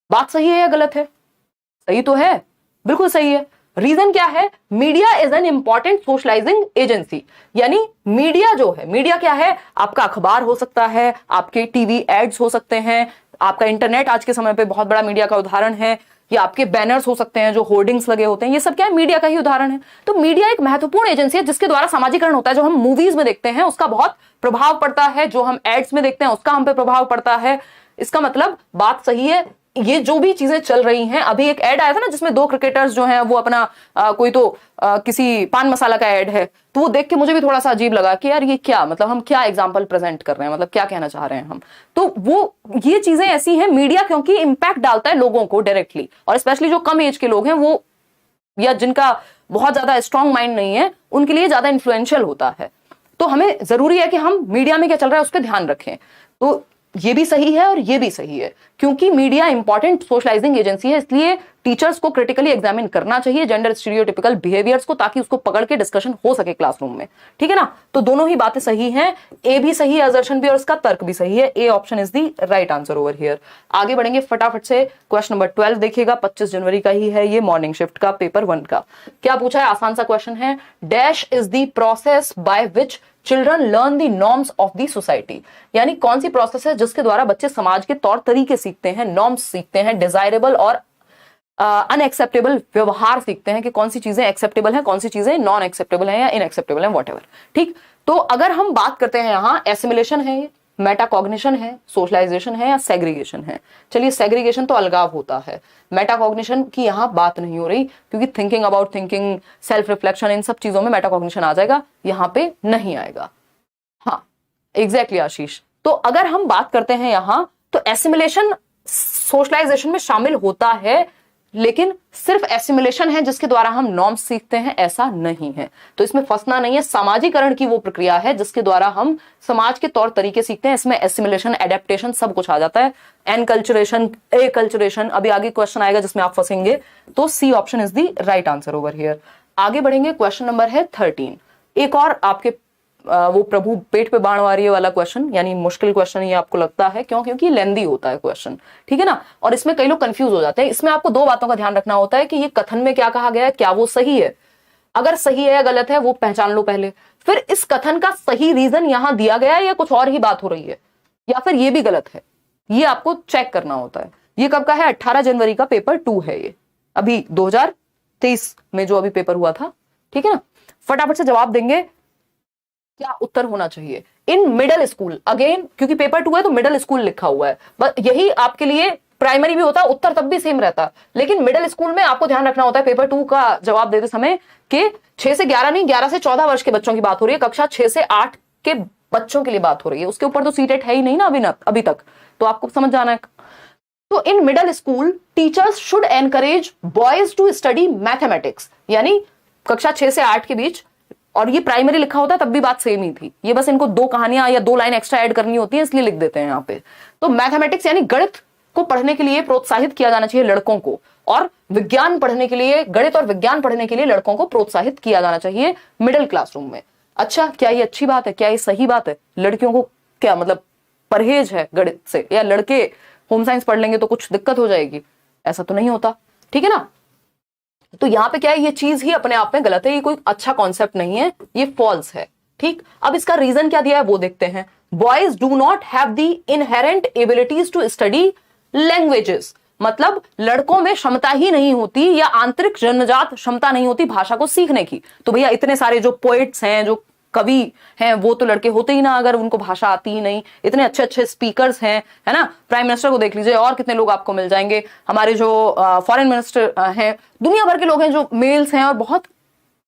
बात सही है या गलत है? सही तो है, बिल्कुल सही है। रीजन क्या है? Media is an important socialising agency. यानी मीडिया जो है, मीडिया क्या है? आपका अखबार हो सकता है, आपके टीवी एड्स हो सकते हैं, आपका इंटरनेट आज के समय पे बहुत बड़ा मीडिया का उदाहरण है, या आपके बैनर्स हो सकते हैं जो होर्डिंग्स लगे होते हैं, ये सब क्या है? मीडिया का ही उदाहरण है। तो मीडिया एक महत्वपूर्ण एजेंसी है जिसके द्वारा सामाजिकरण होता है। जो हम मूवीज में देखते हैं उसका बहुत प्रभाव पड़ता है, जो हम एड्स में देखते हैं उसका हम पे प्रभाव पड़ता है। इसका मतलब बात सही है, ये जो भी चीजें चल रही हैं। अभी एक ऐड आया था ना जिसमें दो क्रिकेटर्स जो हैं वो अपना कोई तो किसी पान मसाला का ऐड है, तो वो देख के मुझे भी थोड़ा सा अजीब लगा कि यार ये क्या, मतलब हम क्या एग्जांपल प्रेजेंट कर रहे हैं, मतलब क्या कहना चाह रहे हैं हम। तो वो ये चीजें ऐसी हैं, मीडिया क्योंकि इंपैक्ट डालता है लोगों को डायरेक्टली, और स्पेशली जो कम एज के लोग हैं वो, या जिनका बहुत ज्यादा स्ट्रांग माइंड नहीं है, उनके लिए ज्यादा इन्फ्लुएंशियल होता है। तो हमें जरूरी है कि हम मीडिया में क्या चल रहा है उस पर ध्यान रखें। तो ये भी सही है और ये भी सही है, क्योंकि मीडिया इंपॉर्टेंट सोशलाइजिंग एजेंसी है, इसलिए टीचर्स को क्रिटिकली एग्जामिन करना चाहिए जेंडर स्टीरियोटिपिकल बिहेवियर्स को, ताकि उसको पकड़ के डिस्कशन हो सके क्लासरूम में। ठीक है ना? तो दोनों ही बातें सही हैं, ए भी सही है, असर्शन भी, और इसका तर्क भी सही है। A option is the right answer over here. आगे बढ़ेंगे फटाफट से। क्वेश्चन नंबर 12 देखिएगा, 25 जनवरी का ही है ये, मॉर्निंग शिफ्ट का, पेपर 1 का। क्या पूछा है? आसान सा क्वेश्चन है। Dash is the process by which children learn the norms of the society. यानी कौन सी प्रोसेस है जिसके द्वारा बच्चे समाज के तौर तरीके सीखते हैं, नॉर्म्स सीखते हैं, डिजायरेबल और अनएक्सेप्टेबल व्यवहार सीखते हैं कि कौन सी चीजें एक्सेप्टेबल है, कौन सी चीजें नॉन एक्सेप्टेबल है या इनएक्सेप्टेबल है, व्हाटएवर। ठीक, तो अगर हम बात करते हैं यहां, एसिमिलेशन है, मेटाकॉग्निशन है, सोशलाइजेशन है या सेग्रीगेशन है। चलिए, सेग्रीगेशन तो अलगाव होता है, मेटाकॉग्निशन की यहां बात नहीं हो रही, क्योंकि thinking about thinking, self reflection, इन सब चीजों में मेटाकॉग्निशन आ जाएगा, यहां पे नहीं आएगा। हाँ एग्जैक्टली आशीष। तो अगर हम बात करते हैं यहां, तो एसिमिलेशन सोशलाइजेशन में शामिल होता है, लेकिन सिर्फ एसिमिलेशन है जिसके द्वारा हम नॉर्म्स सीखते हैं, ऐसा नहीं है। तो इसमें फंसना नहीं है, सामाजिकरण की वो प्रक्रिया है जिसके द्वारा हम समाज के तौर तरीके सीखते हैं, इसमें एसिमिलेशन, एडेप्टेशन सब कुछ आ जाता है, एनकल्चरेशन, एक्लचरेशन। अभी आगे क्वेश्चन आएगा जिसमें आप फंसेंगे, तो C option is the right answer over here. आगे बढ़ेंगे, क्वेश्चन नंबर है 13। एक और आपके वो प्रभु पेट पे बाण मारिए वाला क्वेश्चन, यानी मुश्किल क्वेश्चन ये आपको लगता है, क्यों? क्योंकि लेंदी होता है क्वेश्चन, ठीक है ना, और इसमें कई लोग कंफ्यूज हो जाते हैं। इसमें आपको दो बातों का ध्यान रखना होता है कि ये कथन में क्या कहा गया है, क्या वो सही है, अगर सही है या गलत है वो पहचान लो पहले, फिर इस कथन का सही रीजन यहां दिया गया है या कुछ और ही बात हो रही है, या फिर ये भी गलत है, ये आपको चेक करना होता है। ये कब का है? 18 जनवरी का पेपर 2 है ये, अभी 2023 में जो अभी पेपर हुआ था, ठीक है ना। फटाफट से जवाब देंगे, क्या उत्तर होना चाहिए इन मिडिल स्कूल। अगेन क्योंकि पेपर 2 है तो मिडिल स्कूल लिखा हुआ है, बस यही आपके लिए प्राइमरी भी होता, उत्तर तब भी सेम रहता, लेकिन मिडिल स्कूल में आपको ध्यान रखना होता है पेपर 2 का जवाब देते समय कि 6 से 11 नहीं, 11 से 14 वर्ष के बच्चों की बात हो रही है, कक्षा 6 से 8 के बच्चों के लिए बात हो रही है, उसके ऊपर तो सीटेट है ही नहीं ना अभी तक, तो आपको समझ जाना है। तो in middle school teachers should encourage boys to study mathematics, यानी कक्षा 6 से 8 के बीच, और ये प्राइमरी लिखा होता तब भी बात सेम ही थी, ये बस इनको 2 कहानियां या 2 लाइन एक्स्ट्रा ऐड करनी होती है, इसलिए लिख देते हैं यहाँ पे। तो मैथमेटिक्स यानी गणित को पढ़ने के लिए प्रोत्साहित किया जाना चाहिए लड़कों को, और विज्ञान पढ़ने के लिए, गणित और विज्ञान पढ़ने के लिए लड़कों को प्रोत्साहित किया जाना चाहिए मिडिल क्लासरूम में। अच्छा, क्या ये अच्छी बात है, क्या ये सही बात है? लड़कियों को क्या मतलब परहेज है गणित से, या लड़के होम साइंस पढ़ लेंगे तो कुछ दिक्कत हो जाएगी? ऐसा तो नहीं होता, ठीक है ना। तो यहां पे क्या है, ये चीज ही अपने आप में गलत है, ये कोई अच्छा कॉन्सेप्ट नहीं है, ये फॉल्स है। ठीक, अब इसका रीजन क्या दिया है वो देखते हैं। Boys do not have the inherent abilities to study languages, मतलब लड़कों में क्षमता ही नहीं होती, या आंतरिक जन्मजात क्षमता नहीं होती भाषा को सीखने की। तो भैया इतने सारे जो पोएट्स हैं, जो कवि हैं, वो तो लड़के होते ही ना, अगर उनको भाषा आती ही नहीं। इतने अच्छे अच्छे स्पीकर्स हैं, है ना, प्राइम मिनिस्टर को देख लीजिए, और कितने लोग आपको मिल जाएंगे, हमारे जो फॉरेन मिनिस्टर हैं, दुनिया भर के लोग हैं जो मेल्स हैं, और बहुत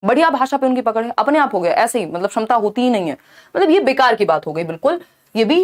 बढ़िया भाषा पे उनकी पकड़ है, अपने आप हो गया ऐसे ही, मतलब क्षमता होती ही नहीं है, मतलब ये बेकार की बात हो गई बिल्कुल, ये भी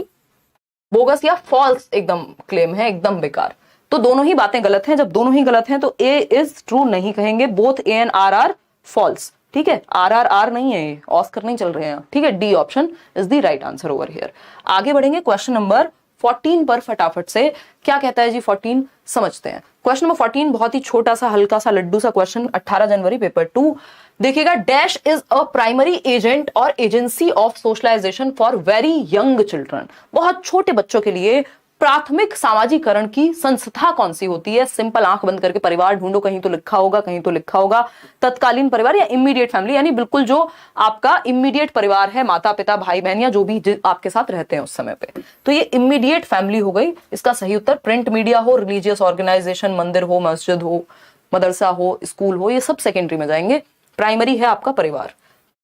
बोगस या फॉल्स एकदम क्लेम है, एकदम बेकार। तो दोनों ही बातें गलत हैं, जब दोनों ही गलत हैं तो ए इज ट्रू नहीं कहेंगे, both A and R are false, ठीक है, आर नहीं है, ये ऑस्कर नहीं चल रहे हैं, ठीक है, D option is the right answer over here. आगे बढ़ेंगे, क्वेश्चन नंबर 14 पर फटाफट से क्या कहता है जी 14 समझते हैं। क्वेश्चन नंबर 14 बहुत ही छोटा सा हल्का सा लड्डू सा क्वेश्चन, 18 जनवरी पेपर 2। देखिएगा, dash is a primary agent और agency of socialization for very young children. बहुत छोटे बच्चों के लिए प्राथमिक सामाजिकरण की संस्था कौन सी होती है? सिंपल आंख बंद करके परिवार ढूंढो, कहीं तो लिखा होगा, कहीं तो लिखा होगा तत्कालीन परिवार या इमीडिएट फैमिली, यानी बिल्कुल जो आपका इमीडिएट परिवार है, माता पिता भाई बहन या जो भी आपके साथ रहते हैं उस समय पे, तो ये इमीडिएट फैमिली हो गई। इसका सही उत्तर प्रिंट मीडिया हो, रिलीजियस ऑर्गेनाइजेशन, मंदिर हो, मस्जिद हो, मदरसा हो, स्कूल हो, ये सब सेकेंडरी में जाएंगे। प्राइमरी है आपका परिवार।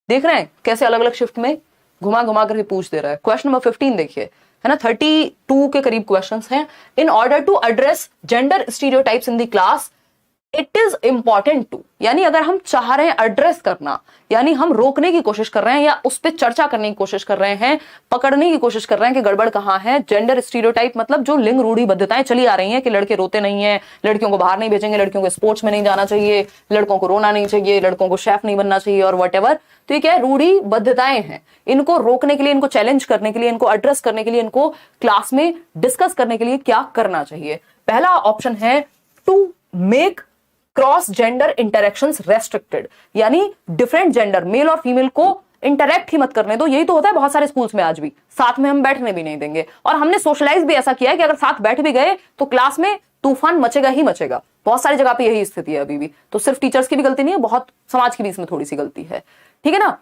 देख रहे हैं कैसे अलग अलग शिफ्ट में घुमा घुमा करके पूछ दे रहा है। क्वेश्चन नंबर 15 देखिए, है ना, 32 के करीब क्वेश्चंस हैं। In order to address gender stereotypes in the class it is important to, यानी अगर हम चाह रहे हैं एड्रेस करना, यानी हम रोकने की कोशिश कर रहे हैं या उस पर चर्चा करने की कोशिश कर रहे हैं, पकड़ने की कोशिश कर रहे हैं कि गड़बड़ कहां है। जेंडर स्टीरियोटाइप मतलब जो लिंग रूढ़िबद्धताएं चली आ रही हैं कि लड़के रोते नहीं है, लड़कियों को बाहर नहीं भेजेंगे, लड़कियों को स्पोर्ट्स में नहीं जाना चाहिए, लड़कों को रोना नहीं चाहिए, लड़कों को शेफ नहीं बनना चाहिए और वट। तो ये क्या है? रूढ़िबद्धताएं हैं। इनको रोकने के लिए, इनको चैलेंज करने के लिए, इनको एड्रेस करने के लिए, इनको क्लास में डिस्कस करने के लिए क्या करना चाहिए? पहला ऑप्शन है to make cross gender interactions restricted, यानी डिफरेंट जेंडर मेल और फीमेल को इंटरेक्ट ही मत करने दो। यही तो होता है बहुत सारे स्कूल्स में आज भी, साथ में हम बैठने भी नहीं देंगे। और हमने सोशलाइज भी ऐसा किया है कि अगर साथ बैठ भी गए तो क्लास में तूफान मचेगा ही मचेगा। बहुत सारी जगह पे यही स्थिति है अभी भी। तो सिर्फ टीचर्स की भी गलती नहीं है, बहुत समाज की भी इसमें थोड़ी सी गलती है, ठीक है ना।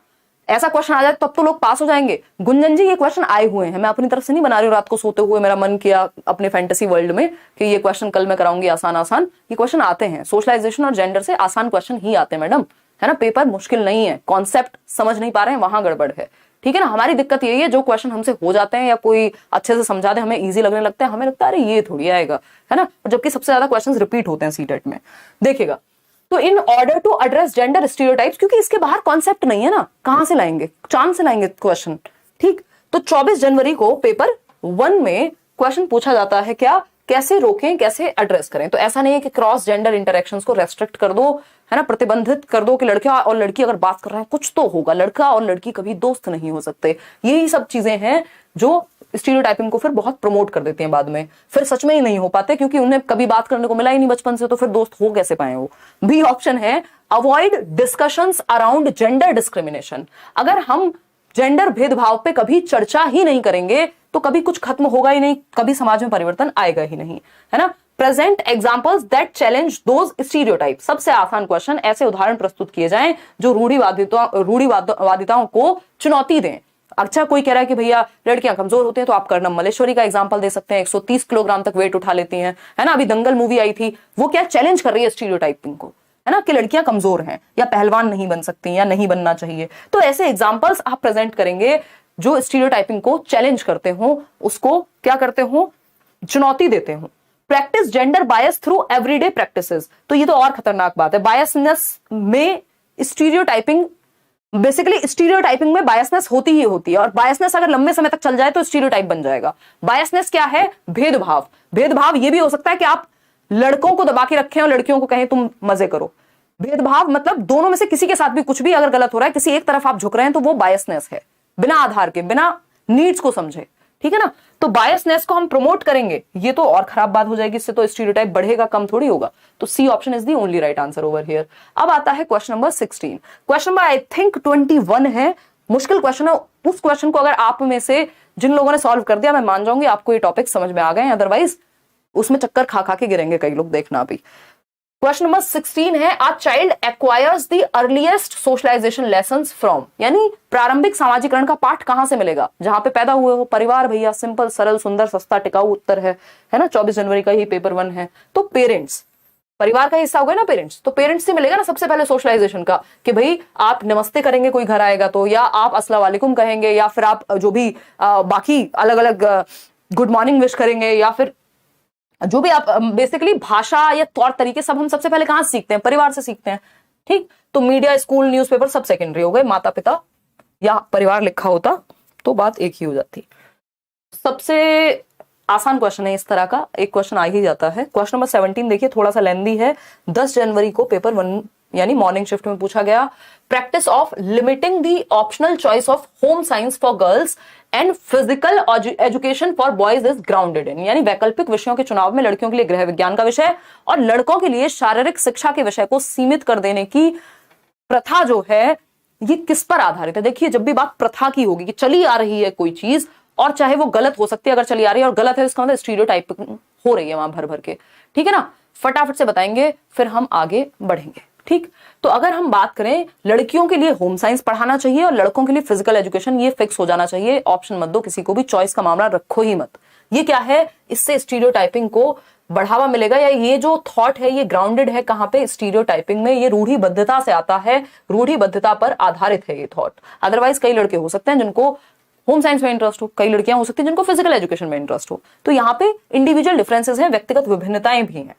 ऐसा क्वेश्चन आ जाए तब तो लोग पास हो जाएंगे। गुंजन जी, ये क्वेश्चन आए हुए हैं, मैं अपनी तरफ से नहीं बना रही हूँ। रात को सोते हुए मेरा मन किया अपने फैंटेसी वर्ल्ड में कि ये क्वेश्चन कल मैं कराऊंगी आसान आसान। ये क्वेश्चन आते हैं, सोशलाइजेशन और जेंडर से आसान क्वेश्चन ही आते हैं मैडम, है ना। पेपर मुश्किल नहीं है, कॉन्सेप्ट समझ नहीं पा रहे हैं, वहां गड़बड़ है, ठीक है ना। हमारी दिक्कत यही है, जो क्वेश्चन हमसे हो जाते हैं या कोई अच्छे से समझा दे, हमें इजी लगने लगता है, हमें लगता है अरे ये थोड़ी आएगा, है ना। जबकि सबसे ज्यादा क्वेश्चन रिपीट होते हैं सीटेट में। देखिएगा, तो in order to address gender stereotypes, क्योंकि इसके बाहर कॉन्सेप्ट नहीं है ना, कहां से लाएंगे? चांद से लाएंगे क्वेश्चन, ठीक। तो 24 जनवरी को पेपर 1 में क्वेश्चन पूछा जाता है क्या? कैसे रोकें, कैसे एड्रेस करें। तो ऐसा नहीं है कि क्रॉस जेंडर इंटरेक्शंस को रेस्ट्रिक्ट कर दो, है ना, प्रतिबंधित कर दो कि लड़का और लड़की अगर बात कर रहे हैं कुछ तो होगा, लड़का और लड़की कभी दोस्त नहीं हो सकते। यही सब चीजें हैं जो स्टीरियोटाइपिंग को फिर बहुत प्रमोट कर देती हैं बाद में, फिर सच में ही नहीं हो पाते क्योंकि उन्हें कभी बात करने को मिला ही नहीं बचपन से, तो फिर दोस्त हो कैसे पाए वो। बी ऑप्शन है avoid discussions around gender discrimination. अगर हम जेंडर भेदभाव पे कभी चर्चा ही नहीं करेंगे तो कभी कुछ खत्म होगा ही नहीं, कभी समाज में परिवर्तन आएगा ही नहीं, है ना। Present examples that challenge those stereotype. सबसे आसान क्वेश्चन, ऐसे उदाहरण प्रस्तुत किए जाएं जो रूढ़िवादिताओं को चुनौती दें। अच्छा, कोई कह रहा है कि भैया लड़कियां कमजोर होती हैं तो आप कर्णम मल्लेश्वरी का एग्जांपल दे सकते हैं, 130 किलोग्राम तक वेट उठा लेती हैं, है ना। अभी दंगल मूवी आई थी, वो क्या चैलेंज कर रही है स्टीरियोटाइपिंग को, है ना, कि लड़कियां कमजोर हैं या पहलवान नहीं बन सकती या नहीं बनना चाहिए। तो ऐसे एग्जांपल्स आप प्रेजेंट करेंगे जो स्टीरियोटाइपिंग को चैलेंज करते हो, उसको क्या करते हो? चुनौती देते हो। Practice gender bias through everyday practices. तो ये तो और खतरनाक बात है। बायसनेस में स्टीरियोटाइपिंग, बेसिकली स्टीरियोटाइपिंग में बायसनेस होती ही होती है, और बायसनेस अगर लंबे समय तक चल जाए तो स्टीरियोटाइप बन जाएगा। बायसनेस क्या है? भेदभाव। भेदभाव ये भी हो सकता है कि आप लड़कों को दबा के रखें और लड़कियों को कहें तुम मजे करो। भेदभाव मतलब दोनों में से किसी के साथ भी कुछ भी अगर गलत हो रहा है, किसी एक तरफ आप झुक रहे हैं, तो वो बायसनेस है, बिना आधार के, बिना नीड्स को समझे, ठीक है ना। तो बायसनेस को हम प्रमोट करेंगे, ये तो और खराब बात हो जाएगी, इससे तो स्टीरियोटाइप बढ़ेगा, कम थोड़ी होगा। तो C option is the only right answer over here. अब आता है question number 16। Question number I think 21 है, मुश्किल क्वेश्चन है। उस क्वेश्चन को अगर आप में से जिन लोगों ने सॉल्व कर दिया, मैं मान जाऊंगी आपको ये टॉपिक समझ में आ गए, अदरवाइज उसमें चक्कर खा खा के गिरेंगे कई लोग, देखना अभी। क्वेश्चन नंबर 16 है, a child acquires the earliest socialization lessons from, यानी प्रारंभिक सामाजिकरण का पाठ कहां से मिलेगा? जहां पे पैदा हुए हो, परिवार भैया, सिंपल सरल सुंदर सस्ता टिकाऊ उत्तर है ना। 24 जनवरी का ही पेपर 1 है, तो पेरेंट्स, परिवार का हिस्सा हो गए ना पेरेंट्स, तो पेरेंट्स से मिलेगा ना सबसे पहले सोशलाइजेशन का, कि भाई आप नमस्ते करेंगे कोई घर आएगा तो, या आप अस्सलाम वालेकुम कहेंगे, या फिर आप जो भी बाकी अलग अलग गुड मॉर्निंग विश करेंगे, या फिर जो भी आप बेसिकली भाषा या तौर तरीके सब हम सबसे पहले कहां सीखते हैं? परिवार से सीखते हैं, ठीक। तो मीडिया, स्कूल, न्यूज़पेपर सब सेकेंडरी हो गए, माता पिता या परिवार लिखा होता तो बात एक ही हो जाती। सबसे आसान क्वेश्चन है इस तरह का, एक क्वेश्चन आ ही जाता है। क्वेश्चन नंबर 17 देखिए, थोड़ा सा लेंदी है। 10 जनवरी को पेपर 1 यानी मॉर्निंग शिफ्ट में पूछा गया। Practice of limiting the optional choice of home science for girls and physical education for boys is grounded in, यानी वैकल्पिक विषयों के चुनाव में लड़कियों के लिए गृह विज्ञान का विषय और लड़कों के लिए शारीरिक शिक्षा के विषय को सीमित कर देने की प्रथा जो है ये किस पर आधारित है? देखिए, जब भी बात प्रथा की होगी कि चली आ रही है कोई चीज, और चाहे वो गलत हो सकती है, अगर चली आ रही है और गलत है इसका मतलब स्टीरियोटाइपिंग हो रही है वहां भर भर के, ठीक है ना? फटाफट से बताएंगे फिर हम आगे बढ़ेंगे, ठीक? तो अगर हम बात करें, लड़कियों के लिए होम साइंस पढ़ाना चाहिए और लड़कों के लिए फिजिकल एजुकेशन, ये फिक्स हो जाना चाहिए। ऑप्शन मत दो किसी को भी, चॉइस का मामला रखो ही मत। ये क्या है? इससे स्टीरियोटाइपिंग को बढ़ावा मिलेगा, या ये जो थॉट है ये ग्राउंडेड है कहां पे? स्टीरियोटाइपिंग में। ये रूढ़िबद्धता से आता है, रूढ़िबद्धता पर आधारित है ये थॉट। अदरवाइज कई लड़के हो सकते हैं जिनको होम साइंस में इंटरेस्ट हो, कई लड़कियां हो सकती हैं जिनको फिजिकल एजुकेशन में इंटरेस्ट हो। तो यहाँ पे इंडिविजुअल डिफरेंसेस हैं, व्यक्तिगत विभिन्नताएं भी हैं।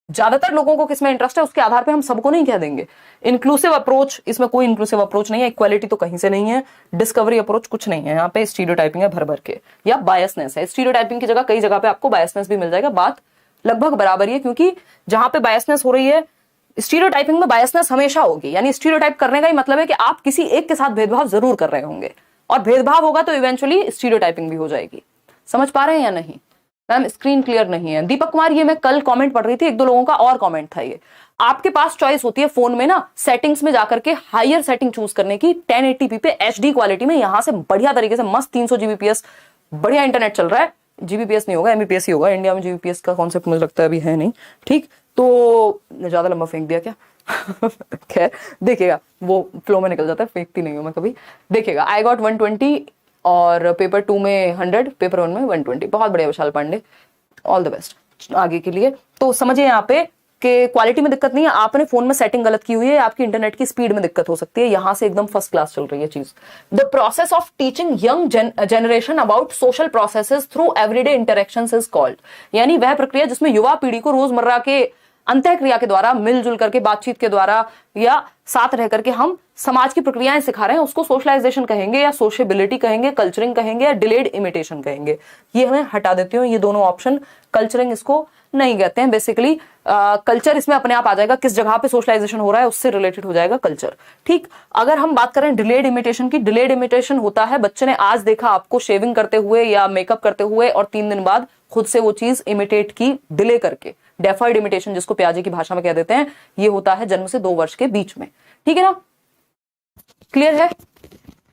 ज्यादातर लोगों को किसमें इंटरेस्ट है उसके आधार पे हम सबको नहीं कह देंगे। इंक्लूसिव अप्रोच, इसमें कोई इंक्लूसिव अप्रोच नहीं है, इक्वालिटी तो कहीं से नहीं है, डिस्कवरी अप्रोच कुछ नहीं है, यहाँ पे स्टीरियोटाइपिंग है भर भर के, या बायसनेस है। स्टीरियोटाइपिंग की जगह कई जगह पे आपको बायसनेस भी मिल जाएगा, बात लगभग बराबर ही है, क्योंकि जहां पे बायसनेस हो रही है, स्टीरियोटाइपिंग में बायसनेस हमेशा होगी। यानी स्टीरियोटाइप करने का ही मतलब है कि आप किसी एक के साथ भेदभाव जरूर कर रहे होंगे, और भेदभाव होगा तो इवेंचुअली स्टीरियोटाइपिंग भी हो जाएगी। समझ पा रहे हैं या नहीं? मैम स्क्रीन क्लियर नहीं है। दीपक कुमार, ये मैं कल कमेंट पढ़ रही थी, एक दो लोगों का और कमेंट था ये। आपके पास चॉइस होती है फोन में ना, सेटिंग्स में जाकर के हायर सेटिंग चूज करने की, 1080p पे HD क्वालिटी में, यहां से बढ़िया तरीके से मस्त 300 Gbps बढ़िया इंटरनेट चल रहा है। Gbps नहीं होगा, Mbps ही होगा। इंडिया में Gbps का कॉन्सेप्ट मुझे लगता है अभी है नहीं, ठीक? तो ज्यादा लंबा फेंक दिया क्या? खैर देखिएगा, वो फ्लो में निकल जाता है, फेंकती नहीं हूं मैं कभी। देखिएगा, आई गॉट 120 और पेपर 2 में 100, पेपर 1 में 120। बहुत बढ़िया विशाल पांडे, ऑल द बेस्ट आगे के लिए। तो समझिए यहाँ पे कि क्वालिटी में दिक्कत नहीं है, आपने फोन में सेटिंग गलत की हुई है, आपकी इंटरनेट की स्पीड में दिक्कत हो सकती है, यहां से एकदम फर्स्ट क्लास चल रही है चीज। The process of teaching young generation about social processes through everyday interactions is called, यानी वह प्रक्रिया जिसमें युवा पीढ़ी को रोजमर्रा के अंतः क्रिया के द्वारा, मिलजुल करके, बातचीत के द्वारा या साथ रह करके हम समाज की प्रक्रियाएं सिखा रहे हैं, उसको सोशलाइजेशन कहेंगे, या सोशेबिलिटी कहेंगे, कल्चरिंग कहेंगे, या डिलेड इमिटेशन कहेंगे। ये हमें हटा देती हूँ, ये दोनों ऑप्शन। कल्चरिंग इसको नहीं कहते हैं बेसिकली, कल्चर इसमें अपने आप आ जाएगा, किस जगह पे सोशलाइजेशन हो रहा है उससे रिलेटेड हो जाएगा कल्चर, ठीक? अगर हम बात करें डिलेड इमिटेशन की, डिलेड इमिटेशन होता है बच्चे ने आज देखा आपको शेविंग करते हुए या मेकअप करते हुए, और 3 दिन बाद खुद से वो चीज इमिटेट की डिले करके। डेफर्ड इमिटेशन जिसको प्याजे की भाषा में कह देते हैं, ये होता है जन्म से 2 वर्ष के बीच में, ठीक है ना? क्लियर है?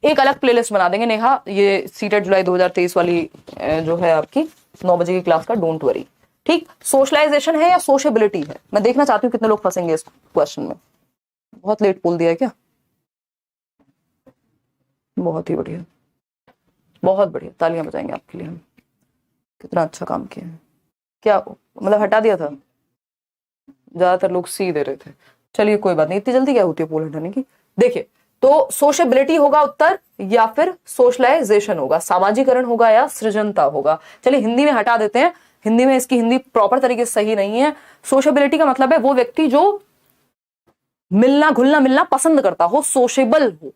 एक अलग प्लेलिस्ट बना देंगे नेहा, ये सीटेट जुलाई 2023 वाली जो है आपकी 9 बजे की क्लास का, डोंट वरी, ठीक? सोशलाइजेशन है या सोशेबिलिटी है, मैं देखना चाहती हूँ कितने लोग फंसेंगे इस क्वेश्चन में। बहुत लेट बोल दिया है क्या? बहुत ही बढ़िया, बहुत बढ़िया, तालियां बजाएंगे आपके लिए हम, कितना अच्छा काम किया है। क्या मतलब हटा दिया था? ज्यादातर लोग सी दे रहे थे, चलिए कोई बात नहीं, इतनी जल्दी क्या होती है पोल हटाने की। देखिए, तो सोशेबिलिटी होगा उत्तर, या फिर सोशलाइजेशन होगा, सामाजिकरण होगा, या सृजनता होगा। चलिए हिंदी में हटा देते हैं, हिंदी में इसकी हिंदी प्रॉपर तरीके से सही नहीं है। सोशेबिलिटी का मतलब है वो व्यक्ति जो मिलना घुलना मिलना पसंद करता हो, सोशेबल हो,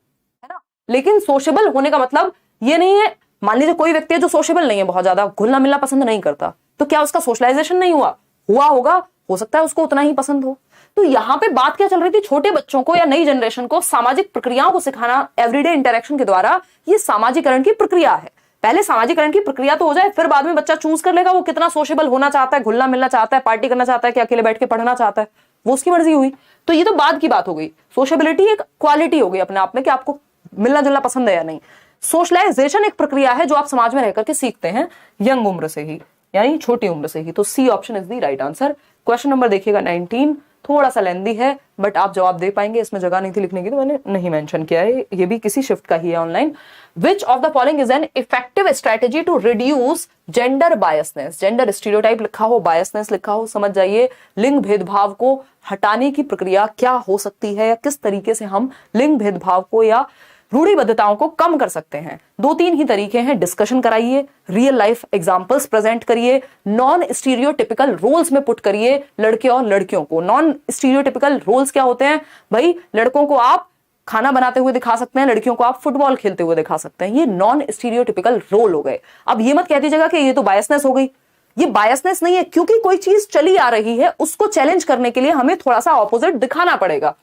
है ना? लेकिन सोशेबल होने का मतलब ये नहीं है, मान लीजिए कोई व्यक्ति है जो सोशेबल नहीं है, बहुत ज्यादा घुलना मिलना पसंद नहीं करता, तो क्या उसका सोशलाइजेशन नहीं हुआ? हुआ होगा, हो सकता है उसको उतना ही पसंद हो। तो यहां पे बात क्या चल रही थी? छोटे बच्चों को या नई जनरेशन को सामाजिक प्रक्रियाओं को सिखाना एवरीडे इंटरेक्शन के द्वारा, ये सामाजिकरण की प्रक्रिया है। पहले सामाजिकरण की प्रक्रिया तो हो जाए, फिर बाद में बच्चा चूज कर लेगा वो कितना सोशेबल होना चाहता है, घुलना मिलना चाहता है, पार्टी करना चाहता है, कि अकेले बैठ के पढ़ना चाहता है, वो उसकी मर्जी हुई। तो ये तो बाद की बात हो गई। सोशेबिलिटी एक क्वालिटी हो गई अपने आप में कि आपको मिलना जुलना पसंद है या नहीं। सोशलाइजेशन एक प्रक्रिया है जो आप समाज में रह करके सीखते हैं यंग उम्र से ही, यानी छोटी उम्र से ही। तो C option is the right answer. Question number देखिएगा 19, थोड़ा सा लेंदी है बट आप जवाब दे पाएंगे, इसमें जगह नहीं थी लिखने की तो मैंने नहीं मेंशन किया है, ये भी किसी शिफ्ट का ही है online. Which of the following is an effective strategy to reduce gender biasness? Gender stereotype लिखा हो, बायसनेस लिखा हो, समझ जाइए लिंग भेदभाव को हटाने की प्रक्रिया क्या हो सकती है, या किस तरीके से हम लिंग भेदभाव को या रूढ़िबद्धताओं को कम कर सकते हैं। 2-3 ही तरीके हैं, डिस्कशन कराइए, रियल लाइफ एग्जांपल्स प्रेजेंट करिए, नॉन स्टीरियोटिपिकल रोल्स में पुट करिए लड़के और लड़कियों को। नॉन स्टीरियोटिपिकल रोल्स क्या होते हैं भाई? लड़कों को आप खाना बनाते हुए दिखा सकते हैं, लड़कियों को आप फुटबॉल खेलते हुए दिखा सकते हैं, ये नॉन स्टीरियोटिपिकल रोल हो गए। अब ये मत कह दीजिएगा कि ये तो बायसनेस हो गई, ये बायसनेस नहीं है, क्योंकि कोई चीज चली आ रही है उसको चैलेंज करने के लिए हमें थोड़ा सा ऑपोजिट दिखाना पड़ेगा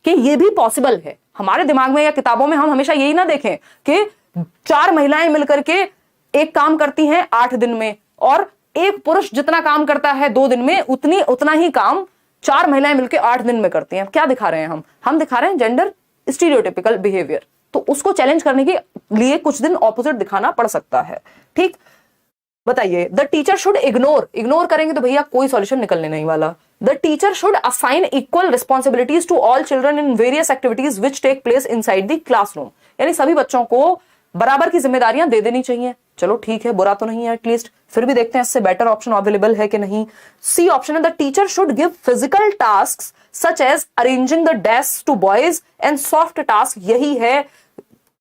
कि ये भी पॉसिबल है। हमारे दिमाग में या किताबों में हम हमेशा यही ना देखें कि 4 महिलाएं मिलकर के एक काम करती हैं 8 दिन में, और एक पुरुष जितना काम करता है 2 दिन में, उतना ही काम 4 महिलाएं मिलकर 8 दिन में करती हैं। क्या दिखा रहे हैं हम दिखा रहे हैं जेंडर स्टीरियोटिपिकल बिहेवियर। तो उसको चैलेंज करने के लिए कुछ दिन ऑपोजिट दिखाना पड़ सकता है। ठीक, बताइए, द टीचर शुड इग्नोर करेंगे तो भैया कोई सॉल्यूशन निकलने नहीं वाला। The teacher should assign equal responsibilities to all children in various activities which take place inside the classroom, यानी सभी बच्चों को बराबर की जिम्मेदारियां दे देनी चाहिए। चलो ठीक है, बुरा तो नहीं है, एटलीस्ट फिर भी देखते हैं इससे बेटर ऑप्शन अवेलेबल है कि नहीं। सी ऑप्शन है, the teacher should give physical task such as arranging the desk to boys and soft task, यही है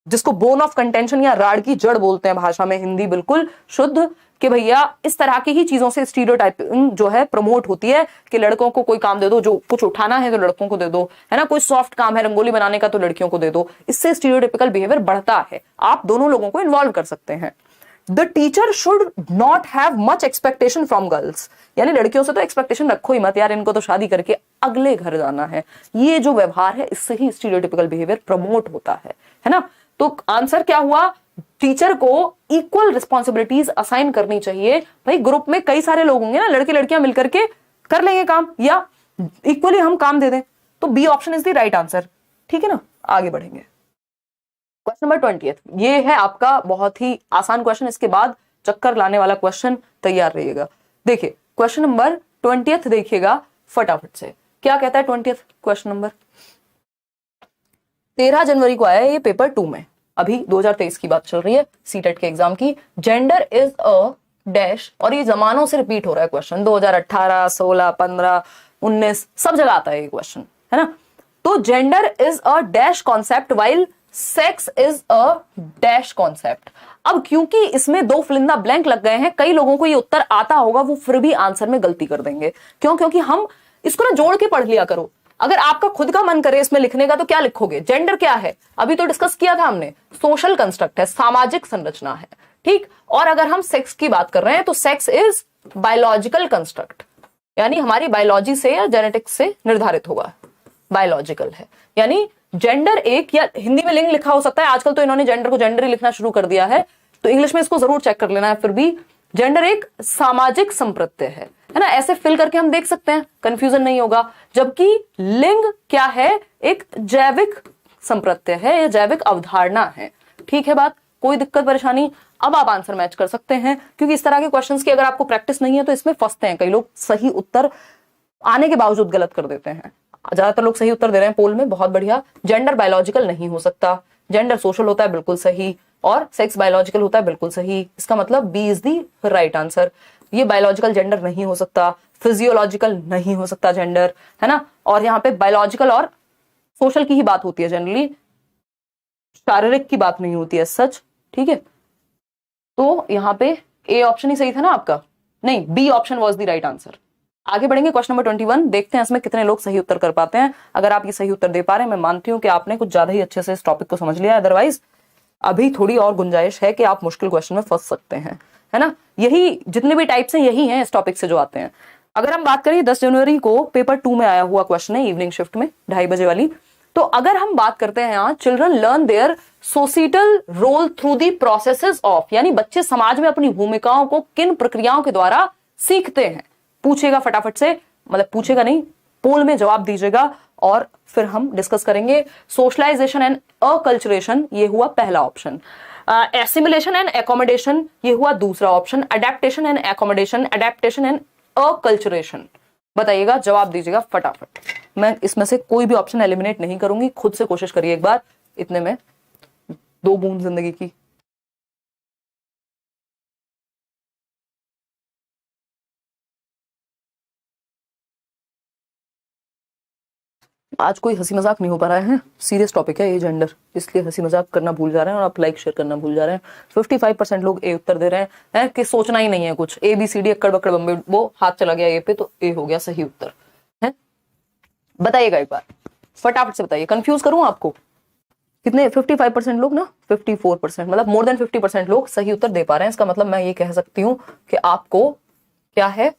जिसको बोन ऑफ कंटेंशन या राड की जड़ बोलते हैं भाषा में, हिंदी बिल्कुल शुद्ध, कि भैया इस तरह की ही चीजों से स्टीरियोटाइपिंग जो है प्रमोट होती है कि लड़कों को कोई काम दे दो, जो कुछ उठाना है तो लड़कों को दे दो, है ना, कोई सॉफ्ट काम है रंगोली बनाने का तो लड़कियों को दे दो। इससे स्टीरियोटाइपिकल बिहेवियर बढ़ता है। आप दोनों लोगों को इन्वॉल्व कर सकते हैं। The teacher should not have much expectation from girls, यानी लड़कियों से तो एक्सपेक्टेशन रखो ही मत यार, इनको तो शादी करके अगले घर जाना है। ये जो व्यवहार है इससे ही स्टीरियोटाइपिकल बिहेवियर प्रमोट होता है ना। तो आंसर क्या हुआ, टीचर को इक्वल रिस्पॉन्सिबिलिटीज असाइन करनी चाहिए। भाई ग्रुप में कई सारे लोग होंगे ना, लड़के लड़कियां मिलकर के कर लेंगे काम, या इक्वली हम काम दे दें, तो B option is the right answer. ठीक है ना, आगे बढ़ेंगे। क्वेश्चन नंबर 20, ये है आपका बहुत ही आसान क्वेश्चन, इसके बाद चक्कर लाने वाला क्वेश्चन, तैयार रहिएगा। देखिए क्वेश्चन नंबर 20 देखिएगा फटाफट से, क्या कहता है 20 क्वेश्चन नंबर। 13 जनवरी को आया ये पेपर 2 में, अभी 2023 की बात चल रही है, सीटेट के एग्जाम की। जेंडर इज अ डैश, और ये जमानों से रिपीट हो रहा है क्वेश्चन, 2018, 16, 15, 19 सब जगह आता है ये क्वेश्चन, है ना। तो gender is a dash concept while sex is a dash concept. अब क्योंकि इसमें 2 फिलिंदा ब्लैंक लग गए हैं, कई लोगों को ये उत्तर आता होगा, वो फिर भी आंसर में गलती कर देंगे। क्यों? क्योंकि हम इसको ना जोड़ के पढ़ लिया करो। अगर आपका खुद का मन करे इसमें लिखने का तो क्या लिखोगे, जेंडर क्या है, अभी तो डिस्कस किया था हमने, सोशल कंस्ट्रक्ट है, सामाजिक संरचना है, ठीक। और अगर हम सेक्स की बात कर रहे हैं तो सेक्स इज बायोलॉजिकल कंस्ट्रक्ट, यानी हमारी बायोलॉजी से या जेनेटिक्स से निर्धारित होगा, बायोलॉजिकल है। यानी जेंडर एक, या हिंदी में लिंग लिखा हो सकता है, आजकल तो इन्होंने जेंडर को जेंडर ही लिखना शुरू कर दिया है, तो इंग्लिश में इसको जरूर चेक कर लेना है। फिर भी जेंडर एक सामाजिक संप्रत्यय है ना, ऐसे फिल करके हम देख सकते हैं, कंफ्यूजन नहीं होगा। जबकि लिंग क्या है, एक जैविक संप्रत्यय है या जैविक अवधारणा है। ठीक है बात, कोई दिक्कत परेशानी। अब आप आंसर मैच कर सकते हैं, क्योंकि इस तरह के क्वेश्चंस की अगर आपको प्रैक्टिस नहीं है तो इसमें फंसते हैं कई लोग, सही उत्तर आने के बावजूद गलत कर देते हैं। ज्यादातर लोग सही उत्तर दे रहे हैं पोल में, बहुत बढ़िया। जेंडर बायोलॉजिकल नहीं हो सकता, जेंडर सोशल होता है, बिल्कुल सही, और सेक्स बायोलॉजिकल होता है, बिल्कुल सही। इसका मतलब B is the right answer. ये बायोलॉजिकल जेंडर नहीं हो सकता, फिजियोलॉजिकल नहीं हो सकता जेंडर, है ना। और यहाँ पे बायोलॉजिकल और सोशल की ही बात होती है जनरली, शारीरिक की बात नहीं होती है सच, ठीक है। तो यहाँ पे ए ऑप्शन ही सही था ना आपका, नहीं, B option was the right answer. आगे बढ़ेंगे क्वेश्चन नंबर 21, देखते हैं इसमें कितने लोग सही उत्तर कर पाते हैं। अगर आप ये सही उत्तर दे पा रहे हैं, मैं मानती हूं कि आपने कुछ ज्यादा ही अच्छे से इस टॉपिक को समझ लिया है, अदरवाइज अभी थोड़ी और गुंजाइश है कि आप मुश्किल क्वेश्चन में फंस सकते हैं, है ना। यही जितने भी टाइप्स हैं यही हैं इस टॉपिक से जो आते हैं। अगर हम बात करें 10 जनवरी को पेपर 2 में आया हुआ क्वेश्चन है, इवनिंग शिफ्ट में 2:30 बजे वाली। तो अगर हम बात करते हैं यहाँ, children learn their societal role through the processes of, यानी बच्चे समाज में अपनी भूमिकाओं को किन प्रक्रियाओं के द्वारा सीखते हैं। पूछेगा फटाफट से, मतलब पूछेगा नहीं, पोल में जवाब दीजिएगा और फिर हम डिस्कस करेंगे। सोशलाइजेशन एंड अकल्चरेशन, ये हुआ पहला ऑप्शन। एसिमिलेशन एंड एकोमोडेशन, ये हुआ दूसरा option. Adaptation and accommodation, adaptation and acculturation. बताइएगा, जवाब दीजिएगा फटाफट। मैं इसमें से कोई भी ऑप्शन एलिमिनेट नहीं करूंगी, खुद से कोशिश करिए एक बार, इतने में 2 बूंद जिंदगी की। आज कोई हंसी मजाक नहीं हो पा रहा है, सीरियस टॉपिक है ये जेंडर, इसलिए हंसी मजाक करना भूल जा रहे हैं और आप लाइक शेयर करना भूल जा रहे हैं। 55% लोग ए उत्तर दे रहे हैं कि सोचना ही नहीं है कुछ, ए बी सी डी अक्कड़ बक्कड़ बम्बे, वो हाथ चला गया ए पे, तो ए हो गया सही उत्तर है। बताइएगा एक बार फटाफट से बताइए, कंफ्यूज करूं आपको। कितने? 55% लोग ना, 54%, मतलब मोर देन 50% लोग सही उत्तर दे पा रहे हैं। इसका मतलब मैं ये कह सकती हूँ कि आपको क्या है,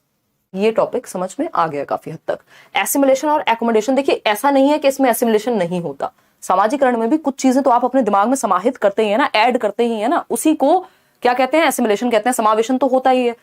ये टॉपिक समझ में आ गया काफी हद तक। एसिमिलेशन और एकोमोडेशन, देखिए ऐसा नहीं है कि इसमें एसिमिलेशन नहीं होता, सामाजिकरण में भी कुछ चीजें तो आप अपने दिमाग में समाहित करते ही है ना, ऐड करते ही है ना, उसी को क्या कहते हैं, एसिमिलेशन कहते हैं, समावेशन तो होता ही है।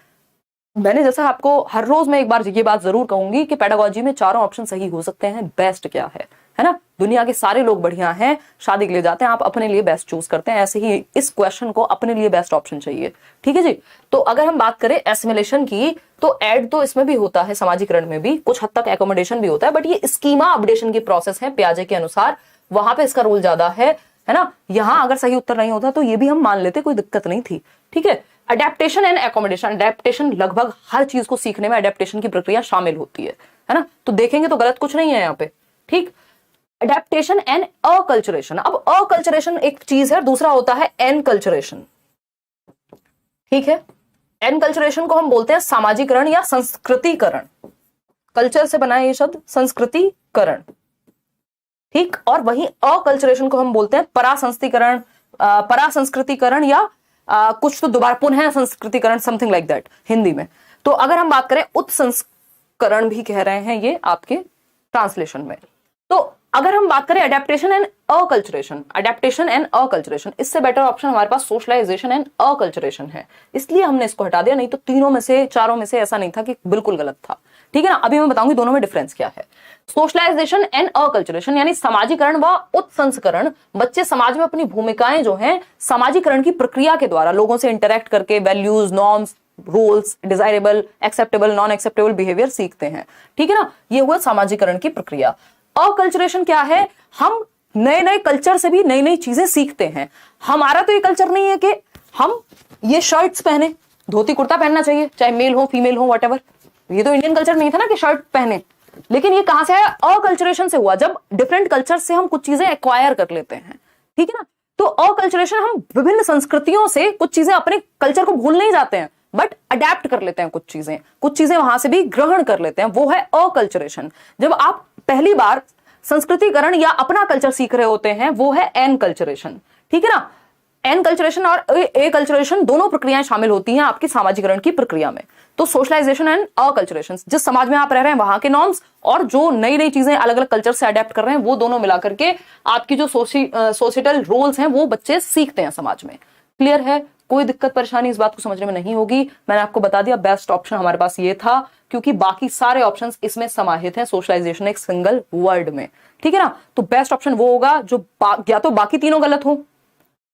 मैंने जैसा आपको हर रोज मैं एक बार ये बात जरूर कहूंगी कि पेडागोजी में चारों ऑप्शन सही हो सकते हैं, बेस्ट क्या है ना। दुनिया के सारे लोग बढ़िया हैं, शादी के लिए जाते हैं, आप अपने लिए बेस्ट चूज करते हैं, ऐसे ही इस क्वेश्चन को अपने लिए बेस्ट ऑप्शन चाहिए, ठीक है जी। तो अगर हम बात करें एसिमिलेशन की, तो ऐड तो इसमें भी होता है, समाजीकरण में भी कुछ हद तक एकोमोडेशन भी होता है, बट ये स्कीमा अपडेशन की प्रोसेस है पियाजे के अनुसार, वहां पे इसका रोल ज्यादा है ना। यहां अगर सही उत्तर नहीं होता तो ये भी हम मान लेते, कोई दिक्कत नहीं थी, ठीक है। अडेप्टेशन एंड एकोमोडेशन, अडेप्टेशन लगभग हर चीज को सीखने में अडेप्टेशन की प्रक्रिया शामिल होती है ना, तो देखेंगे तो गलत कुछ नहीं है यहाँ पे, ठीक। अडेप्टेशन एंड अकल्चरेशन, अब अकल्चरेशन एक चीज है, दूसरा होता है एनकल्चरेशन, ठीक है। एनकल्चरेशन को हम बोलते हैं सामाजिकरण या संस्कृतिकरण, कल्चर से बना है ये शब्द, संस्कृतिकरण, ठीक। और वहीं अकल्चरेशन को हम बोलते हैं परासंस्कृतिकरण, परासंस्कृतिकरण या कुछ तो दोबारा पुनः संस्कृतिकरण, समथिंग लाइक दैट हिंदी में। तो अगर हम बात करें उत्संस्करण भी कह रहे हैं ये आपके ट्रांसलेशन में। तो अगर हम बात करें adaptation and acculturation, adaptation and acculturation, इससे बेटर ऑप्शन हमारे पास सोशलाइजेशन एंड अकल्चरेशन है, इसलिए हमने इसको हटा दिया, नहीं तो तीनों में से चारों में से ऐसा नहीं था कि बिल्कुल गलत था, ठीक है ना। अभी मैं बताऊंगी दोनों में डिफरेंस क्या है। सोशलाइजेशन एंड अकल्चरेशन यानी समाजीकरण व उत्संस्करण, बच्चे समाज में अपनी भूमिकाएं जो हैं समाजीकरण की प्रक्रिया के द्वारा लोगों से इंटरेक्ट करके values, norms, rules, desirable, acceptable, non acceptable behaviour सीखते हैं, ठीक है ना। ये हुआ समाजीकरण की प्रक्रिया। अकल्चरेशन क्या है, हम नए नए कल्चर से भी नई नई चीजें सीखते हैं। हमारा तो ये कल्चर नहीं है कि हम ये शर्ट्स पहने, धोती कुर्ता पहनना चाहिए, चाहे मेल हो फीमेल हो व्हाटएवर, ये तो इंडियन कल्चर नहीं था ना कि शर्ट पहने, लेकिन ये कहां से आया, अकल्चरेशन से हुआ, जब डिफरेंट कल्चर से हम कुछ चीजें एक्वायर कर लेते हैं, ठीक है ना। तो अकल्चरेशन, हम विभिन्न संस्कृतियों से कुछ चीजें अपने कल्चर को भूल नहीं जाते हैं, बट अडेप्ट कर लेते हैं, कुछ चीजें वहां से भी ग्रहण कर लेते हैं, वो है अकल्चरेशन। जब आप पहली बार संस्कृतिकरण या अपना कल्चर सीख रहे होते हैं, वो है एनकल्चरेशन, ठीक है ना। एनकल्चरेशन और एकल्चरेशन दोनों प्रक्रियाएं शामिल होती हैं आपकी सामाजिकरण की प्रक्रिया में। तो सोशलाइजेशन एंड अकल्चरेशन, जिस समाज में आप रह रहे हैं वहां के नॉर्म्स और जो नई नई चीजें अलग अलग कल्चर से अडेप्ट कर रहे हैं, वो दोनों मिला करके आपकी जो सोशल रोल्स हैं वो बच्चे सीखते हैं समाज में। क्लियर है, कोई दिक्कत परेशानी इस बात को समझने में नहीं होगी। मैंने आपको बता दिया बेस्ट ऑप्शन हमारे पास ये था, क्योंकि बाकी सारे ऑप्शंस इसमें समाहित हैं सोशलाइजेशन एक सिंगल वर्ड में, ठीक है ना। तो बेस्ट ऑप्शन वो होगा जो या तो बाकी तीनों गलत हो,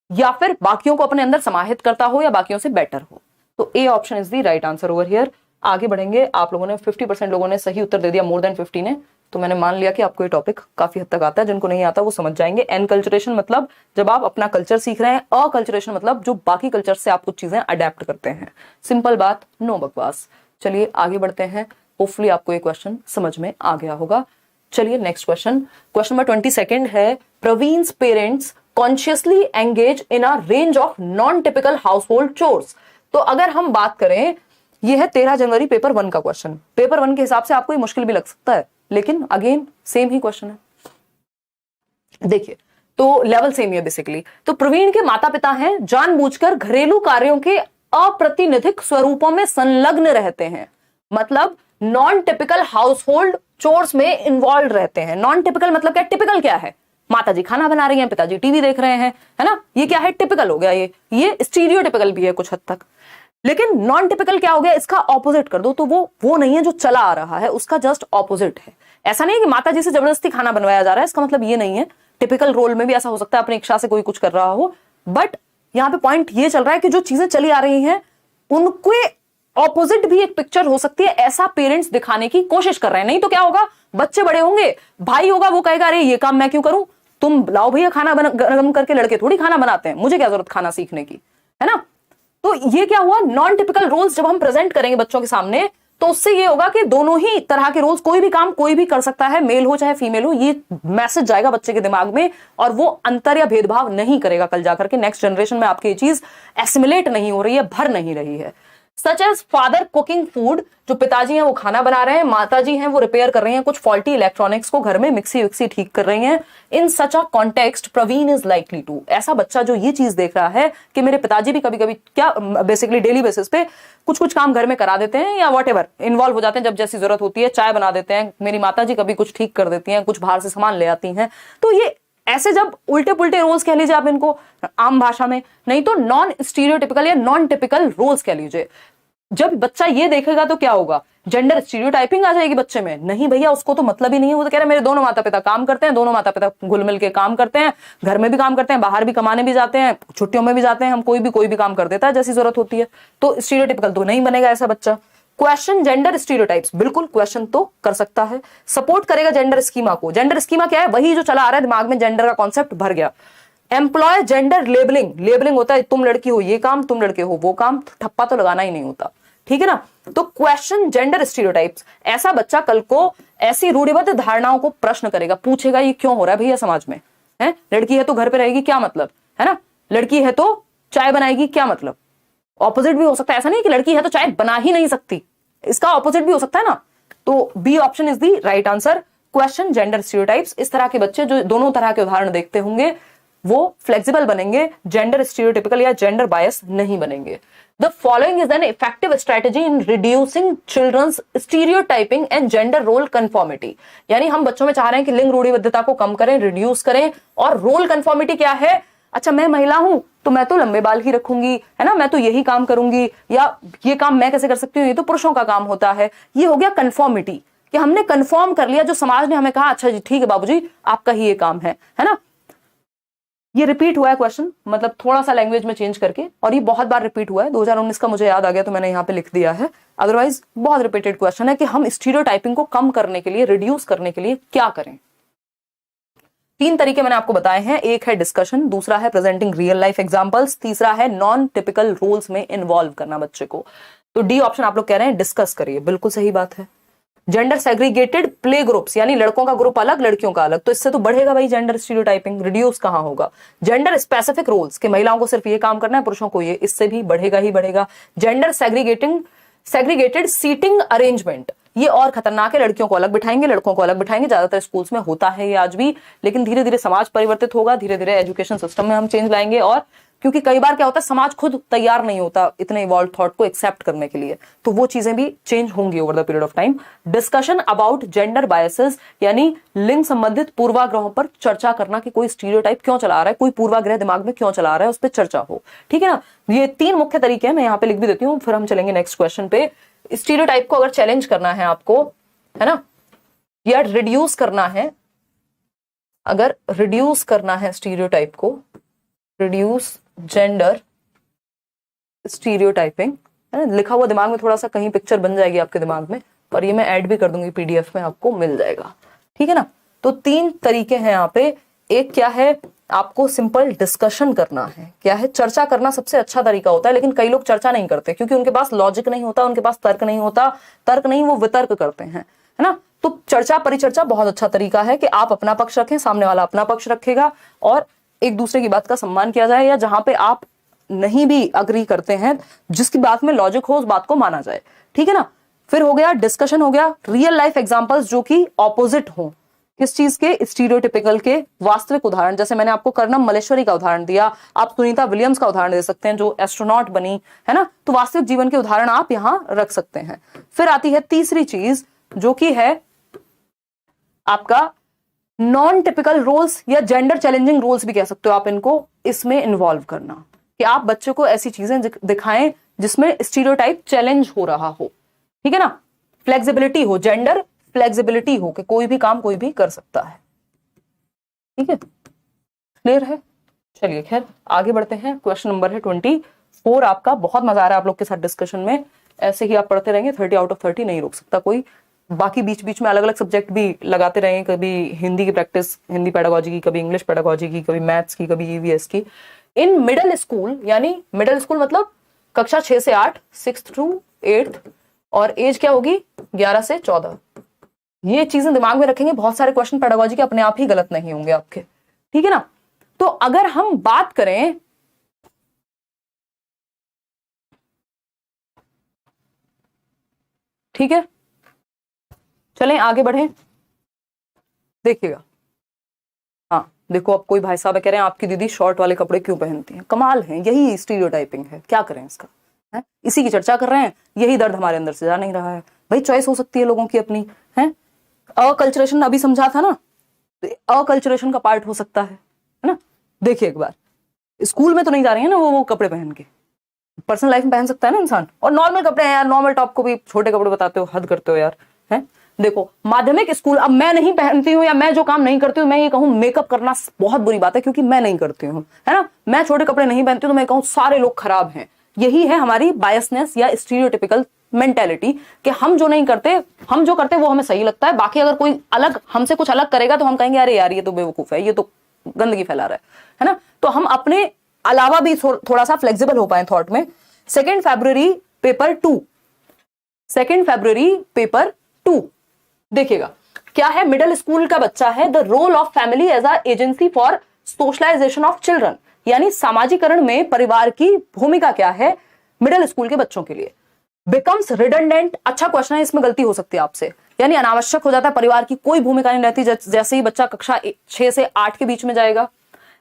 या फिर बाकियों को अपने अंदर समाहित करता हो, या बाकियों से बेटर हो। तो A option is the right answer over here. आगे बढ़ेंगे, आप लोगों ने 50% लोगों ने सही उत्तर दे दिया, मोर देन 50 ने, तो मैंने मान लिया कि आपको ये टॉपिक काफी हद तक आता है, जिनको नहीं आता वो समझ जाएंगे। एनकल्चरेशन मतलब जब आप अपना कल्चर सीख रहे हैं, अकल्चरेशन मतलब जो बाकी कल्चर से आप कुछ चीजें अडेप्ट करते हैं। सिंपल बात, नो बकवास। चलिए आगे बढ़ते हैं, होपफुली आपको ये क्वेश्चन समझ में आ गया होगा। चलिए नेक्स्ट क्वेश्चन, क्वेश्चन नंबर 22 है, Praveen's parents consciously engage in a range of non typical household chores. तो अगर हम बात करें, यह है 13 जनवरी पेपर 1 का क्वेश्चन। पेपर 1 के हिसाब से आपको ये मुश्किल भी लग सकता है, लेकिन अगेन सेम ही क्वेश्चन है। देखिए, तो लेवल सेम ही है बेसिकली। तो प्रवीण के माता पिता हैं, जानबूझकर घरेलू कार्यों के अप्रातिनिधिक स्वरूपों में संलग्न रहते हैं, मतलब नॉन टिपिकल हाउसहोल्ड चोर्स में इन्वॉल्व रहते हैं। नॉन टिपिकल मतलब क्या, टिपिकल क्या है, माताजी खाना बना रही हैं, पिताजी टीवी देख रहे हैं, है ना, ये क्या है, टिपिकल हो गया। ये स्टीरियोटिपिकल भी है कुछ हद तक, लेकिन नॉन टिपिकल क्या हो गया, इसका ऑपोजिट कर दो तो वो नहीं है जो चला आ रहा है, उसका जस्ट ऑपोजिट है। ऐसा नहीं है कि माताजी से जबरदस्ती खाना बनवाया जा रहा है, इसका मतलब ये नहीं है। टिपिकल रोल में भी ऐसा हो सकता है अपनी इच्छा से कोई कुछ कर रहा हो, बट यहां पे पॉइंट ये चल रहा है कि जो चीजें चली आ रही हैं उनके ऑपोजिट भी एक पिक्चर हो सकती है, ऐसा पेरेंट्स दिखाने की कोशिश कर रहे हैं। नहीं तो क्या होगा, बच्चे बड़े होंगे, भाई होगा, वो कहेगा अरे ये काम मैं क्यों करूं, तुम लाओ भैया खाना गरम करके, लड़के थोड़ी खाना बनाते हैं, मुझे क्या जरूरत खाना सीखने की, है ना। तो ये क्या हुआ, नॉन टिपिकल रोल्स जब हम प्रेजेंट करेंगे बच्चों के सामने, तो उससे ये होगा कि दोनों ही तरह के रोल्स, कोई भी काम कोई भी कर सकता है, मेल हो चाहे फीमेल हो, ये मैसेज जाएगा बच्चे के दिमाग में और वो अंतर या भेदभाव नहीं करेगा कल जाकर के। नेक्स्ट जनरेशन में आपकी ये चीज एसिमिलेट नहीं हो रही है, भर नहीं रही है। Such as father cooking food, जो पिताजी हैं वो खाना बना रहे हैं, माताजी हैं वो रिपेयर कर रही हैं कुछ फॉल्टी इलेक्ट्रॉनिक्स को घर में, मिक्सी विक्सी ठीक कर रही हैं। In such a context Praveen is likely to, ऐसा बच्चा जो ये चीज देख रहा है कि मेरे पिताजी भी कभी कभी क्या बेसिकली डेली बेसिस पे कुछ कुछ काम घर में करा देते हैं या वॉट इन्वॉल्व हो जाते हैं, जब जैसी जरूरत होती है चाय बना देते हैं, मेरी माताजी कभी कुछ ठीक कर देती हैं, कुछ बाहर से सामान ले आती हैं, तो ये ऐसे जब उल्टे पुल्टे रोल्स कह लीजिए आप इनको आम भाषा में, नहीं तो नॉन स्टीरियोटिपिकल या नॉन टिपिकल रोल्स कह लीजिए। जब बच्चा ये देखेगा तो क्या होगा, जेंडर स्टीरियोटाइपिंग आ जाएगी बच्चे में? नहीं भैया, उसको तो मतलब ही नहीं है। वो तो कह रहे हैं मेरे दोनों माता पिता काम करते हैं, दोनों माता पिता घुल मिल के काम करते हैं, घर में भी काम करते हैं, बाहर भी कमाने भी जाते हैं, छुट्टियों में भी जाते हैं, हम कोई भी काम कर देता है जैसी जरूरत होती है। तो स्टीरियोटिपिकल तो नहीं बनेगा ऐसा बच्चा। क्वेश्चन जेंडर स्टीरियोटाइप्स, बिल्कुल क्वेश्चन तो कर सकता है। सपोर्ट करेगा जेंडर स्कीमा को। जेंडर स्कीमा क्या है? वही जो चला आ रहा है दिमाग में, जेंडर का कॉन्सेप्ट भर गया। एम्प्लॉय जेंडर लेबलिंग, लेबलिंग होता है तुम लड़की हो ये काम, तुम लड़के हो वो काम, ठप्पा तो लगाना ही नहीं होता, ठीक है ना। तो क्वेश्चन जेंडर स्टीरियोटाइप्स, ऐसा बच्चा कल को ऐसी रूढ़िबद्ध धारणाओं को प्रश्न करेगा, पूछेगा ये क्यों हो रहा है भैया समाज में, है लड़की है तो घर पे रहेगी क्या मतलब, है ना, लड़की है तो चाय बनाएगी क्या मतलब। ऑपोजिट भी हो सकता है, ऐसा नहीं कि लड़की है तो चाय बना ही नहीं सकती, इसका ऑपोजिट भी हो सकता है ना। तो B option is the right answer, question gender stereotypes. इस तरह के बच्चे जो दोनों तरह के उदाहरण देखते होंगे वो फ्लेक्सिबल बनेंगे, जेंडर स्टीरियोटिपिकल या जेंडर बायस नहीं बनेंगे। The following is an effective strategy in reducing children's stereotyping and gender role conformity। यानी हम बच्चों में चाह रहे हैं कि लिंग रूढ़िबद्धता को कम करें, रिड्यूस करें। और रोल कन्फॉर्मिटी क्या है? अच्छा मैं महिला हूं तो मैं तो लंबे बाल ही रखूंगी, है ना, मैं तो यही काम करूंगी, या ये काम मैं कैसे कर सकती हूँ, ये तो पुरुषों का काम होता है। ये हो गया कन्फॉर्मिटी, कि हमने कन्फर्म कर लिया, जो समाज ने हमें कहा अच्छा जी ठीक है बाबूजी आपका ही ये काम है ना। ये रिपीट हुआ है क्वेश्चन, मतलब थोड़ा सा लैंग्वेज में चेंज करके, और ये बहुत बार रिपीट हुआ है। 2019 का मुझे याद आ गया तो मैंने यहाँ पे लिख दिया है, अदरवाइज बहुत रिपीटेड क्वेश्चन है कि हम स्टीरियोटाइपिंग को कम करने के लिए, रिड्यूस करने के लिए क्या करें। 3 तरीके मैंने आपको बताए हैं, एक है डिस्कशन, दूसरा है प्रेजेंटिंग रियल लाइफ एग्जांपल्स, तीसरा है नॉन टिपिकल रोल्स में इन्वॉल्व करना बच्चे को। तो डी ऑप्शन आप लोग कह रहे हैं डिस्कस करिए, बिल्कुल सही बात है। जेंडर सेग्रीगेटेड प्ले ग्रुप्स, यानी लड़कों का ग्रुप अलग लड़कियों का अलग, तो इससे तो बढ़ेगा भाई जेंडर स्टीरियोटाइपिंग, रिड्यूस कहां होगा। जेंडर स्पेसिफिक रोल्स, कि महिलाओं को सिर्फ ये काम करना है पुरुषों को ये, इससे भी बढ़ेगा ही बढ़ेगा। जेंडर सेग्रीगेटेड सीटिंग अरेंजमेंट, ये और खतरनाक है, लड़कियों को अलग बिठाएंगे लड़कों को अलग बिठाएंगे, ज्यादातर स्कूल्स में होता है ये आज भी, लेकिन धीरे धीरे समाज परिवर्तित होगा, धीरे धीरे एजुकेशन सिस्टम में हम चेंज लाएंगे। और क्योंकि कई बार क्या होता है, समाज खुद तैयार नहीं होता इतने इवॉल्व थॉट को एक्सेप्ट करने के लिए, तो वो चीजें भी चेंज होंगी over the period of time. Discussion about gender biases, यानी लिंग संबंधित पूर्वाग्रहों पर चर्चा करना कि कोई स्टीरियोटाइप क्यों चला रहा है, कोई पूर्वाग्रह दिमाग में क्यों चला रहा है, उस पर चर्चा हो, ठीक है ना। ये 3 मुख्य तरीके हैं, मैं यहाँ पे लिख भी देती हूँ, फिर हम चलेंगे नेक्स्ट क्वेश्चन पे। स्टीरियोटाइप को अगर चैलेंज करना है आपको, है ना, या रिड्यूस करना है, अगर रिड्यूस करना है स्टीरियोटाइप को, रिड्यूस जेंडर स्टीरियोटाइपिंग, है ना, लिखा हुआ दिमाग में थोड़ा सा कहीं पिक्चर बन जाएगी आपके दिमाग में, और ये मैं ऐड भी कर दूंगी पीडीएफ में, आपको मिल जाएगा, ठीक है ना। तो 3 तरीके हैं यहाँ पे। एक क्या है, आपको सिंपल डिस्कशन करना है, क्या है, चर्चा करना सबसे अच्छा तरीका होता है, लेकिन कई लोग चर्चा नहीं करते क्योंकि उनके पास लॉजिक नहीं होता, उनके पास तर्क नहीं होता, तर्क नहीं वो वितर्क करते हैं, है ना। तो चर्चा परिचर्चा बहुत अच्छा तरीका है कि आप अपना पक्ष रखें, सामने वाला अपना पक्ष रखेगा, और एक दूसरे की बात का सम्मान किया जाए, या जहां पे आप नहीं भी अग्री करते हैं, जिसकी बात में लॉजिक हो उस बात को माना जाए, ठीक है ना। फिर हो गया डिस्कशन, हो गया रियल लाइफ एग्जांपल्स जो कि ऑपोजिट हो, किस चीज के, स्टीरियोटिपिकल के वास्तविक उदाहरण, जैसे मैंने आपको कर्णम मल्लेश्वरी का उदाहरण दिया, आप सुनीता विलियम्स का उदाहरण दे सकते हैं जो एस्ट्रोनॉट बनी, है ना, तो वास्तविक जीवन के उदाहरण आप यहां रख सकते हैं। फिर आती है तीसरी चीज जो कि है आपका नॉन टिपिकल रोल्स, या जेंडर चैलेंजिंग रोल्स भी कह सकते हो आप इनको, इसमें इन्वॉल्व करना, कि आप बच्चे को ऐसी चीजें दिखाएं जिसमें स्टीरियोटाइप चैलेंज हो रहा हो, ठीक है ना, फ्लेक्सिबिलिटी हो, जेंडर फ्लेक्सिबिलिटी हो कि कोई भी काम कोई भी कर सकता है, ठीक है, क्लियर है। चलिए खैर आगे बढ़ते हैं, क्वेश्चन नंबर है 24 आपका। बहुत मजा आ रहा है आप लोग के साथ डिस्कशन में, ऐसे ही आप पढ़ते रहेंगे, 30 आउट ऑफ 30 नहीं रोक सकता कोई। बाकी बीच बीच में अलग अलग सब्जेक्ट भी लगाते रहेंगे, कभी हिंदी की प्रैक्टिस, हिंदी पेडागोजी की, कभी इंग्लिश पेडागोजी की, कभी मैथ्स की, कभी ईवीएस की। इन मिडिल स्कूल, यानी मिडिल स्कूल मतलब कक्षा 6 से 8, 6th to 8th, और एज क्या होगी 11 से 14। ये चीजें दिमाग में रखेंगे, बहुत सारे क्वेश्चन पेडागोजी के अपने आप ही गलत नहीं होंगे आपके, ठीक है ना। तो अगर हम बात करें ठीक है, चलें आगे बढ़ें, देखिएगा। हाँ देखो, अब कोई भाई साहब कह रहे हैं आपकी दीदी शॉर्ट वाले कपड़े क्यों पहनती हैं, कमाल है, यही स्टीरियोटाइपिंग है, क्या करें इसका, है इसी की चर्चा कर रहे हैं, यही दर्द हमारे अंदर से जा नहीं रहा है। भाई चॉइस हो सकती है लोगों की अपनी, है अकल्चरेशन अभी समझा था ना, तो अकल्चरेशन का पार्ट हो सकता है ना। देखिए एक बार, स्कूल में तो नहीं जा रही है ना वो कपड़े पहन के, पर्सनल लाइफ में पहन सकता है ना इंसान। और नॉर्मल कपड़े हैं यार, नॉर्मल टॉप को भी छोटे कपड़े बताते हो, हद करते हो यार, हैं। देखो माध्यमिक स्कूल, अब मैं नहीं पहनती हूँ या मैं जो काम नहीं करती हूँ, मैं ये कहूँ मेकअप करना बहुत बुरी बात है क्योंकि मैं नहीं करती हूँ, है ना। मैं छोटे कपड़े नहीं पहनती हूँ तो मैं कहूँ सारे लोग खराब हैं। यही है हमारी बायसनेस या स्टीरियोटिपिकल मेंटेलिटी कि हम जो नहीं करते, हम जो करते वो हमें सही लगता है, बाकी अगर कोई अलग हमसे कुछ अलग करेगा तो हम कहेंगे अरे यार ये तो बेवकूफ है, ये तो गंदगी फैला रहा है ना। तो हम अपने अलावा भी थोड़ा सा फ्लेक्सिबल हो पाए थॉट में। 2 फरवरी पेपर 2, 2 फरवरी पेपर 2 देखिएगा क्या है। मिडिल स्कूल का बच्चा है, the role of family as a agency for socialization of children, यानी सामाजिकरण में परिवार की भूमिका क्या है मिडिल स्कूल के बच्चों के लिए। बिकम्स रिडंडेंट, अच्छा क्वेश्चन है, इसमें गलती हो सकती है आपसे, यानी अनावश्यक हो जाता है, परिवार की कोई भूमिका नहीं रहती जैसे ही बच्चा कक्षा 6 से 8 के बीच में जाएगा।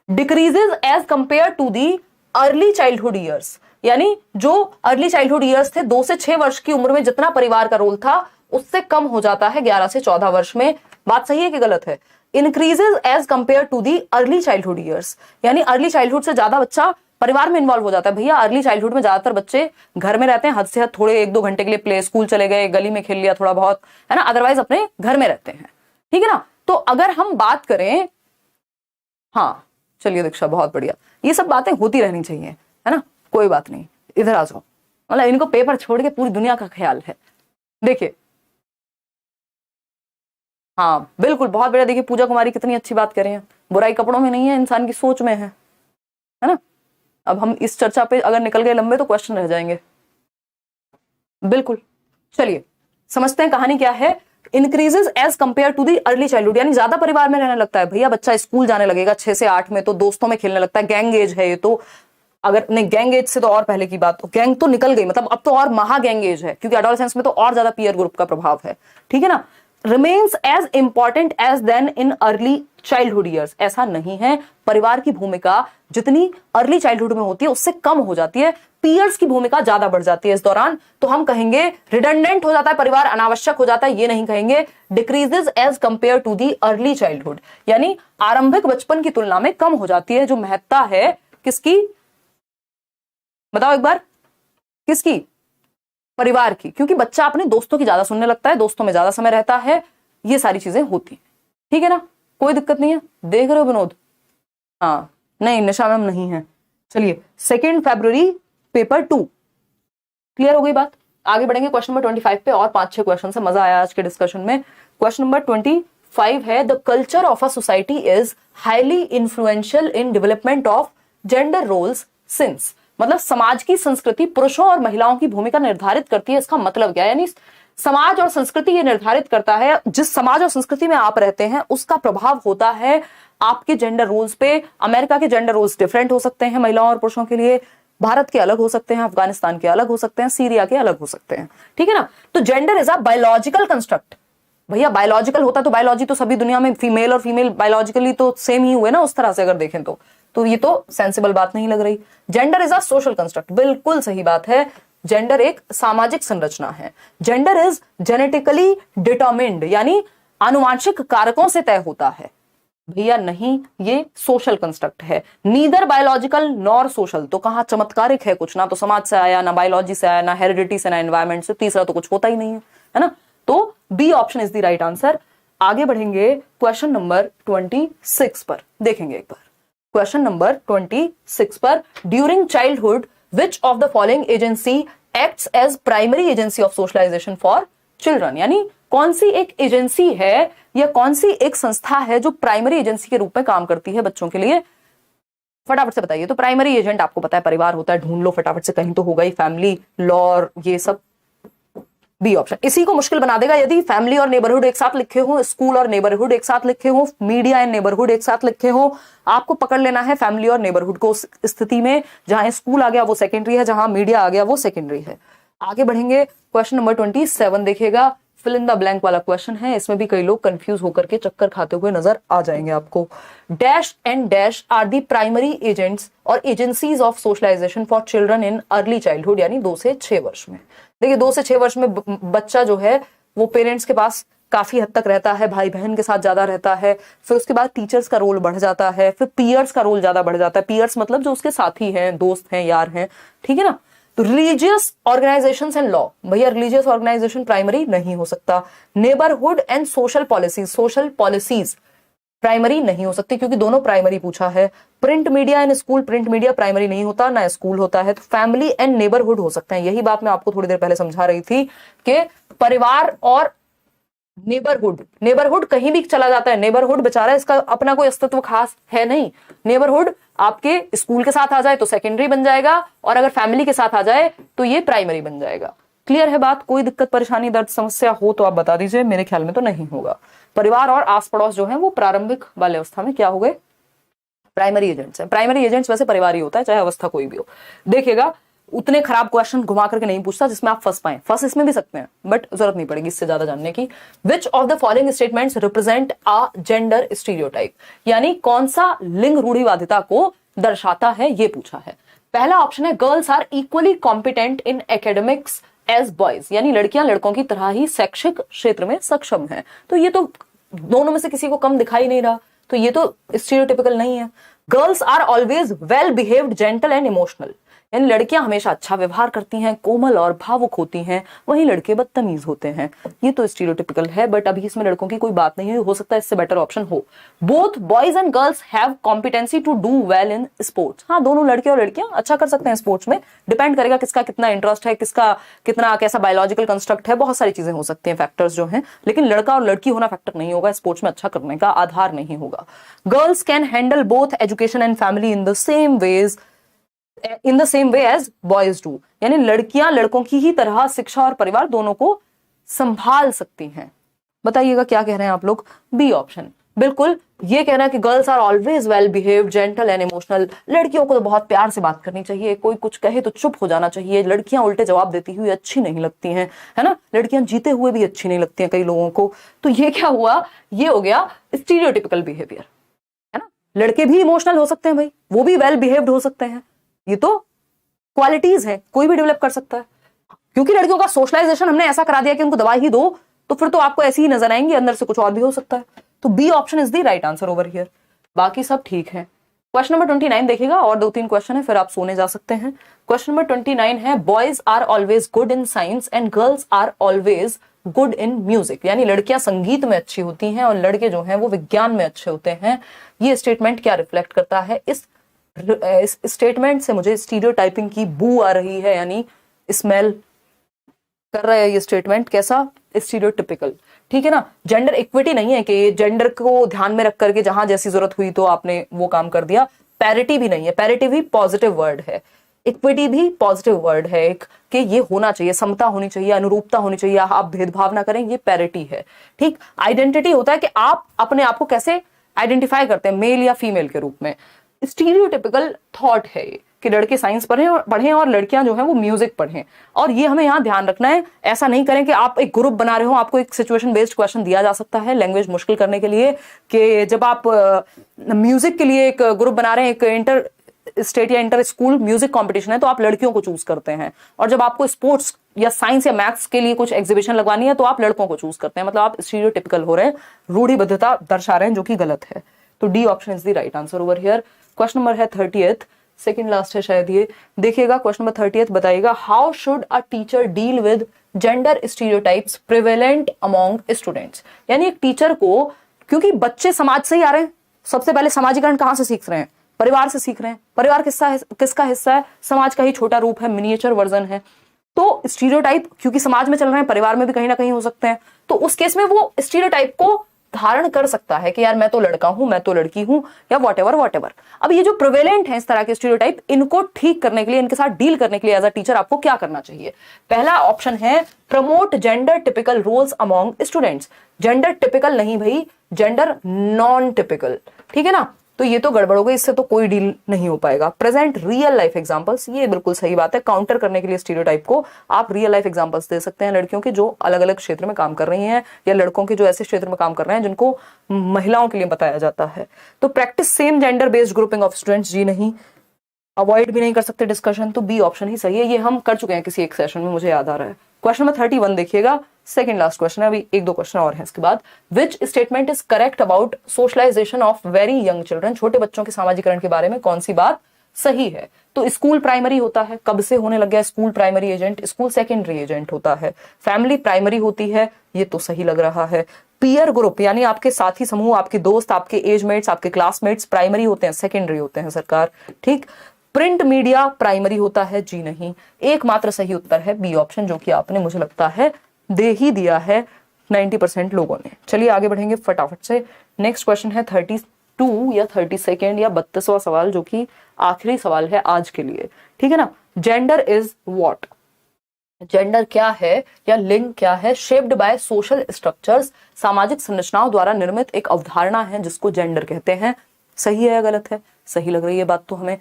Decreases as compare to the early childhood years, यानी जो अर्ली चाइल्डहुड ईयर्स थे 2 से 6 वर्ष की उम्र में जितना परिवार का रोल था उससे कम हो जाता है 11 से 14 वर्ष में। बात सही है कि गलत है। Increases as compare to the early childhood years, यानी अर्ली चाइल्डहुड से ज्यादा बच्चा परिवार में इन्वॉल्व हो जाता है। भैया अर्ली चाइल्डहुड में ज्यादातर बच्चे घर में रहते हैं, हद से हद थोड़े 1-2 घंटे के लिए प्ले स्कूल चले गए, गली में खेल लिया थोड़ा बहुत, है ना, अदरवाइज अपने घर में रहते हैं, ठीक है ना। तो अगर हम बात करें, हाँ चलिए दीक्षा बहुत बढ़िया, ये सब बातें होती रहनी चाहिए, है ना, कोई बात नहीं, इधर आ जाओ, मतलब इनको पेपर छोड़ के पूरी दुनिया का ख्याल है। देखिए हाँ बिल्कुल बहुत बढ़िया, देखिए पूजा कुमारी कितनी अच्छी बात कर रहे हैं, बुराई कपड़ों में नहीं है, इंसान की सोच में है ना। अब हम इस चर्चा पे अगर निकल गए लंबे तो क्वेश्चन रह जाएंगे। बिल्कुल, चलिए समझते हैं कहानी क्या है। Increases as compare to the early childhood, यानी ज्यादा परिवार में रहने लगता है। भैया बच्चा स्कूल जाने लगेगा 6 से 8 में, तो दोस्तों में खेलने लगता है, गैंग एज है ये तो, अगर नहीं गैंग एज से तो और पहले की बात, तो गैंग तो निकल गई, मतलब अब तो और महा गैंग एज है क्योंकि एडोलेसेंस में तो और ज्यादा पीयर ग्रुप का प्रभाव है, ठीक है ना। Remains as important as then in early childhood years, ऐसा नहीं है, परिवार की भूमिका जितनी अर्ली चाइल्डहुड में होती है उससे कम हो जाती है, पीयर्स की भूमिका ज्यादा बढ़ जाती है इस दौरान। तो हम कहेंगे रिडंडेंट हो जाता है परिवार, अनावश्यक हो जाता है, ये नहीं कहेंगे। Decreases as compare to the early childhood, यानी आरंभिक बचपन की तुलना में कम हो जाती है जो महत्ता है किसकी, बताओ एक बार, किसकी, परिवार की, क्योंकि बच्चा अपने दोस्तों की ज्यादा सुनने लगता है, दोस्तों में ज्यादा समय रहता है, ये सारी चीजें होती हैं, ठीक है ना, कोई दिक्कत नहीं है। देख रहे हो विनोद, हाँ नहीं निशा मैम नहीं है। चलिए 2 फरवरी पेपर 2 क्लियर हो गई बात। आगे बढ़ेंगे क्वेश्चन नंबर 25 पे, और 5-6 क्वेश्चन से मजा आया आज के डिस्कशन में। क्वेश्चन नंबर 25 है, the culture of a society is highly influential in development of gender roles since, मतलब समाज की संस्कृति पुरुषों और महिलाओं की भूमिका निर्धारित करती है। इसका मतलब क्या है, यानी समाज और संस्कृति ये निर्धारित करता है, जिस समाज और संस्कृति में आप रहते हैं उसका प्रभाव होता है आपके जेंडर रोल्स पे। अमेरिका के जेंडर रोल्स डिफरेंट हो सकते हैं महिलाओं और पुरुषों के लिए, भारत के अलग हो सकते हैं, अफगानिस्तान के अलग हो सकते हैं, सीरिया के अलग हो सकते हैं, ठीक है ना। तो gender is a biological construct, भैया बायोलॉजिकल होता तो बायोलॉजी तो सभी दुनिया में फीमेल और फीमेल बायोलॉजिकली तो सेम ही हुए ना, उस तरह से अगर देखें तो ये तो सेंसिबल बात नहीं लग रही। Gender is a social construct, बिल्कुल सही बात है, जेंडर एक सामाजिक संरचना है। जेंडर इज जेनेटिकली डिटरमिन्ड, यानी आनुवांशिक कारकों से तय होता है। भैया नहीं, ये सोशल कंस्ट्रक्ट है, नीदर बायोलॉजिकल नॉर सोशल, तो कहां चमत्कारिक है कुछ, ना तो समाज से आया, ना बायोलॉजी से आया, ना हेरिडिटी से, ना एनवायरमेंट से, तीसरा तो कुछ होता ही नहीं है ना। तो B option is the right answer. आगे बढ़ेंगे क्वेश्चन नंबर 26 पर, देखेंगे एक बार क्वेश्चन नंबर 26 पर, during childhood which of the following agency acts as primary agency of socialization for children, यानी कौन सी एक एजेंसी है या कौन सी एक संस्था है जो प्राइमरी एजेंसी के रूप में काम करती है बच्चों के लिए, फटाफट से बताइए। तो प्राइमरी एजेंट आपको पता है परिवार होता है, ढूंढ लो फटाफट से, कहीं तो होगा ही, फैमिली, लॉ, ये सब। बी ऑप्शन इसी को मुश्किल बना देगा यदि फैमिली और नेबरहुड एक साथ लिखे हो, स्कूल और नेबरहुड एक साथ लिखे हो, मीडिया एंड नेबरहुड एक साथ लिखे हो। आपको पकड़ लेना है फैमिली और नेबरहुड को उस स्थिति में जहां स्कूल आ गया वो सेकेंडरी है, जहां मीडिया आ गया वो सेकेंडरी है। आगे बढ़ेंगे क्वेश्चन नंबर 27 देखिएगा, फिल इन द ब्लैंक वाला क्वेश्चन है, इसमें भी कई लोग कंफ्यूज होकर के चक्कर खाते हुए नजर आ जाएंगे आपको। Dash and dash are the primary agents और agencies of socialization for children in early childhood, यानी 2 से 6 वर्ष में। देखिए 2 से 6 वर्ष में बच्चा जो है वो पेरेंट्स के पास काफी हद तक रहता है, भाई बहन के साथ ज्यादा रहता है, फिर उसके बाद टीचर्स का रोल बढ़ जाता है, फिर पीयर्स का रोल ज्यादा बढ़ जाता है। पीयर्स मतलब जो उसके साथी हैं, दोस्त हैं, यार हैं, ठीक है ना। तो रिलीजियस ऑर्गेनाइजेशंस एंड लॉ, भैया रिलीजियस ऑर्गेनाइजेशन प्राइमरी नहीं हो सकता। Neighbourhood and social policies primary नहीं हो सकती, क्योंकि दोनों प्राइमरी पूछा है। Print media and school, print media primary नहीं होता, ना स्कूल होता है। तो फैमिली एंड नेबरहुड हो सकते हैं। यही बात मैं आपको थोड़ी देर पहले समझा रही थी कि परिवार और नेबरहुड कहीं भी चला जाता है। नेबरहुड बेचारा, इसका अपना कोई अस्तित्व खास है नहीं। नेबरहुड आपके स्कूल के साथ आ जाए तो सेकेंडरी बन जाएगा, और अगर फैमिली के साथ आ जाए तो ये प्राइमरी बन जाएगा। क्लियर है बात? कोई दिक्कत, परेशानी, दर्द, समस्या हो तो आप बता दीजिए, मेरे ख्याल में तो नहीं होगा। परिवार और आस पड़ोस जो है वो प्रारंभिक वाले अवस्था में क्या हो गए? प्राइमरी एजेंट्स हैं। प्राइमरी एजेंट्स वैसे परिवार ही होता है, चाहे अवस्था कोई भी हो। देखिएगा, उतने खराब क्वेश्चन घुमा करके नहीं पूछता जिसमें आप फंस पाए। फंस इसमें भी सकते हैं, बट जरूरत नहीं पड़ेगी इससे ज्यादा जानने की। विच of the following statements represent a gender stereotype, यानी कौन सा लिंग रूढ़िवादिता को दर्शाता है, ये पूछा है। पहला ऑप्शन है girls are equally competent in academics as boys, यानी लड़कियां लड़कों की तरह ही शैक्षिक क्षेत्र में सक्षम हैं। तो ये तो दोनों में से किसी को कम दिखाई नहीं रहा, तो ये तो स्टीरियोटिपिकल नहीं है। Girls are always well behaved, gentle and emotional, यानी लड़कियां हमेशा अच्छा व्यवहार करती हैं, कोमल और भावुक होती हैं, वहीं लड़के बदतमीज होते हैं। ये तो स्टीरियोटिपिकल है, बट अभी इसमें लड़कों की कोई बात नहीं हुई, हो सकता है इससे बेटर ऑप्शन हो। Both boys and girls have competency to do well in sports, हाँ दोनों लड़के और लड़कियां अच्छा कर सकते हैं स्पोर्ट्स में। डिपेंड करेगा किसका कितना इंटरेस्ट है, किसका कितना कैसा बायोलॉजिकल कंस्ट्रक्ट है, बहुत सारी चीजें हो सकती हैं, फैक्टर्स जो हैं, लेकिन लड़का और लड़की होना फैक्टर नहीं होगा, स्पोर्ट्स में अच्छा करने का आधार नहीं होगा। Girls can handle both education and family in the same way as boys do, यानी लड़कियां लड़कों की ही तरह शिक्षा और परिवार दोनों को संभाल सकती हैं। बताइएगा क्या कह रहे हैं आप लोग? बी ऑप्शन बिल्कुल ये कह रहा है कि girls are always well behaved, gentle and emotional, लड़कियों को तो बहुत प्यार से बात करनी चाहिए, कोई कुछ कहे तो चुप हो जाना चाहिए, लड़कियां उल्टे जवाब देती हुई अच्छी नहीं लगती हैं, है ना, लड़कियां जीते हुए भी अच्छी नहीं लगती हैं कई लोगों को। तो ये क्या हुआ? ये हो गया स्टीरियोटिपिकल बिहेवियर, है ना। लड़के भी इमोशनल हो सकते हैं भाई, वो भी वेल बिहेव्ड हो सकते हैं, ये तो क्वालिटीज है, कोई भी डेवलप कर सकता है। क्योंकि लड़कियों का सोशलाइजेशन हमने ऐसा करा दिया कि उनको दवा ही दो, तो फिर तो आपको ऐसी ही नजर आएंगी, अंदर से कुछ और भी हो सकता है। तो B option is the right answer over here. बाकी सब ठीक है। क्वेश्चन नंबर 29 देखिएगा, और 2-3 क्वेश्चन है, फिर आप सोने जा सकते हैं। क्वेश्चन नंबर 29 है boys are always good in science and girls are always good in music, यानी लड़कियां संगीत में अच्छी होती हैं और लड़के जो हैं वो विज्ञान में अच्छे होते हैं। ये स्टेटमेंट क्या रिफ्लेक्ट करता है? इस स्टेटमेंट से मुझे स्टीरियोटाइपिंग की बू आ रही है, यानी स्मेल कर रहा है ये स्टेटमेंट। कैसा? स्टीरियोटिपिकल, ठीक है ना। जेंडर इक्विटी नहीं है कि जेंडर को ध्यान में रख करके जहां जैसी जरूरत हुई तो आपने वो काम कर दिया। पैरिटी भी नहीं है, पैरिटी भी पॉजिटिव वर्ड है, इक्विटी भी पॉजिटिव वर्ड है एक, कि ये होना चाहिए, समता होनी चाहिए, अनुरूपता होनी चाहिए, आप भेदभाव ना करें, ये पैरिटी है, ठीक। आइडेंटिटी होता है कि आप अपने आप को कैसे आइडेंटिफाई करते हैं, मेल या फीमेल के रूप में। स्टीरियोटिपिकल थॉट है ये कि लड़के साइंस पढ़ें और लड़कियां जो है वो म्यूजिक पढ़ें। और ये हमें यहाँ ध्यान रखना है, ऐसा नहीं करें कि आप एक ग्रुप बना रहे हो, आपको एक सिचुएशन बेस्ड क्वेश्चन दिया जा सकता है लैंग्वेज मुश्किल करने के लिए, कि जब आप म्यूजिक के लिए एक ग्रुप बना रहे हैं, एक इंटर स्टेट या इंटर स्कूल म्यूजिक कंपटीशन है, तो आप लड़कियों को चूज करते हैं, और जब आपको स्पोर्ट्स या साइंस या मैथ्स के लिए कुछ एग्जीबिशन लगवानी है तो आप लड़कों को चूज करते हैं। मतलब आप स्टीरियोटिपिकल हो रहे हैं, रूढ़िबद्धता दर्शा रहे हैं, जो कि गलत है। तो D option is the right answer over here. Question number है 30th, सेकंड लास्ट है शायद ये। देखिएगा क्वेश्चन नंबर 30th बताइएगा, how should a teacher deal with gender stereotypes prevalent among students, यानी एक टीचर को, क्योंकि बच्चे समाज से ही आ रहे हैं, सबसे पहले समाजीकरण कहां से सीख रहे हैं? परिवार से सीख रहे हैं। परिवार किसका हिस्सा है? समाज का ही छोटा रूप है, मिनिएचर वर्जन है। तो स्टीरियोटाइप क्योंकि समाज में चल रहे हैं, परिवार में भी कहीं ना कहीं हो सकते हैं, तो उस केस में वो स्टीरियोटाइप को धारण कर सकता है कि यार मैं तो लड़का हूं, मैं तो लड़की हूं, या वॉटेवर। अब ये जो प्रिवेलेंट है इस तरह के स्टीरियोटाइप, इनको ठीक करने के लिए, इनके साथ डील करने के लिए एज अ टीचर आपको क्या करना चाहिए? पहला ऑप्शन है promote gender typical roles among students. Gender typical नहीं भाई, जेंडर नॉन टिपिकल, ठीक है ना। तो ये तो गड़बड़ हो गई, इससे तो कोई डील नहीं हो पाएगा। प्रेजेंट रियल लाइफ एग्जांपल्स, ये बिल्कुल सही बात है। काउंटर करने के लिए स्टीरियोटाइप को आप रियल लाइफ एग्जांपल्स दे सकते हैं, लड़कियों के जो अलग अलग क्षेत्र में काम कर रही हैं, या लड़कों के जो ऐसे क्षेत्र में काम कर रहे हैं जिनको महिलाओं के लिए बताया जाता है। तो practice same gender based grouping of students, जी नहीं। अवॉइड भी नहीं कर सकते डिस्कशन, तो बी ऑप्शन ही सही है। ये हम कर चुके हैं किसी एक सेशन में, मुझे याद आ रहा है। क्वेश्चन नंबर 31 देखिएगा, सेकंड लास्ट क्वेश्चन है, अभी एक दो क्वेश्चन और हैं इसके बाद। Which statement is correct about socialization of very young children, छोटे बच्चों के सामाजिकरण के बारे में कौन सी बात सही है? तो स्कूल प्राइमरी होता है, कब से होने लग गया school primary agent, school secondary agent होता है। फैमिली प्राइमरी होती है, ये तो सही लग रहा है। पीयर ग्रुप यानी आपके साथी समूह, आपके दोस्त, आपके एजमेट्स, आपके क्लासमेट्स प्राइमरी होते हैं, सेकेंडरी होते हैं सरकार, ठीक। प्रिंट मीडिया प्राइमरी होता है, जी नहीं। एकमात्र सही उत्तर है बी ऑप्शन, जो कि आपने मुझे लगता है दे ही दिया है 90% लोगों ने। चलिए आगे बढ़ेंगे फटाफट से। नेक्स्ट क्वेश्चन है 32 या 32 या 32वां सवाल, जो कि आखिरी सवाल है आज के लिए, ठीक है ना। जेंडर इज व्हाट, जेंडर क्या है या लिंग क्या है? शेप्ड बाय सोशल स्ट्रक्चर्स, सामाजिक संरचनाओं द्वारा निर्मित एक अवधारणा है जिसको जेंडर कहते हैं। सही है या गलत है? सही लग रही है बात तो हमें।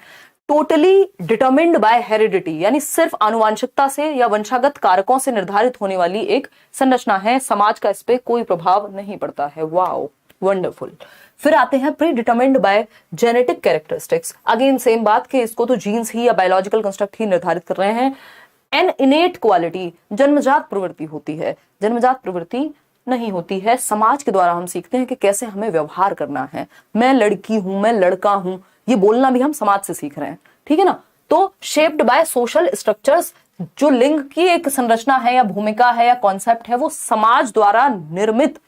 टोटली डिटरमिन्ड बाय हेरिडिटी यानी सिर्फ आनुवांशिकता से या वंशागत कारकों से निर्धारित होने वाली एक संरचना है, समाज का इस पे कोई प्रभाव नहीं पड़ता है। Wow, wonderful. फिर आते हैं pre determined bye genetic characteristics, again same बात कि इसको तो जीन्स ही या बायोलॉजिकल कंस्ट्रक्ट ही निर्धारित कर रहे हैं। एन इनेट क्वालिटी, जन्मजात प्रवृत्ति होती है, जन्मजात प्रवृत्ति नहीं होती है, समाज के द्वारा हम सीखते हैं कि कैसे हमें व्यवहार करना है। मैं लड़की हूं, मैं लड़का हूं, ये बोलना भी हम समाज से सीख रहे हैं, ठीक है ना। तो शेप्ड बाय सोशल स्ट्रक्चर्स, जो लिंग की एक संरचना है या भूमिका है या कॉन्सेप्ट है, वो समाज द्वारा निर्मित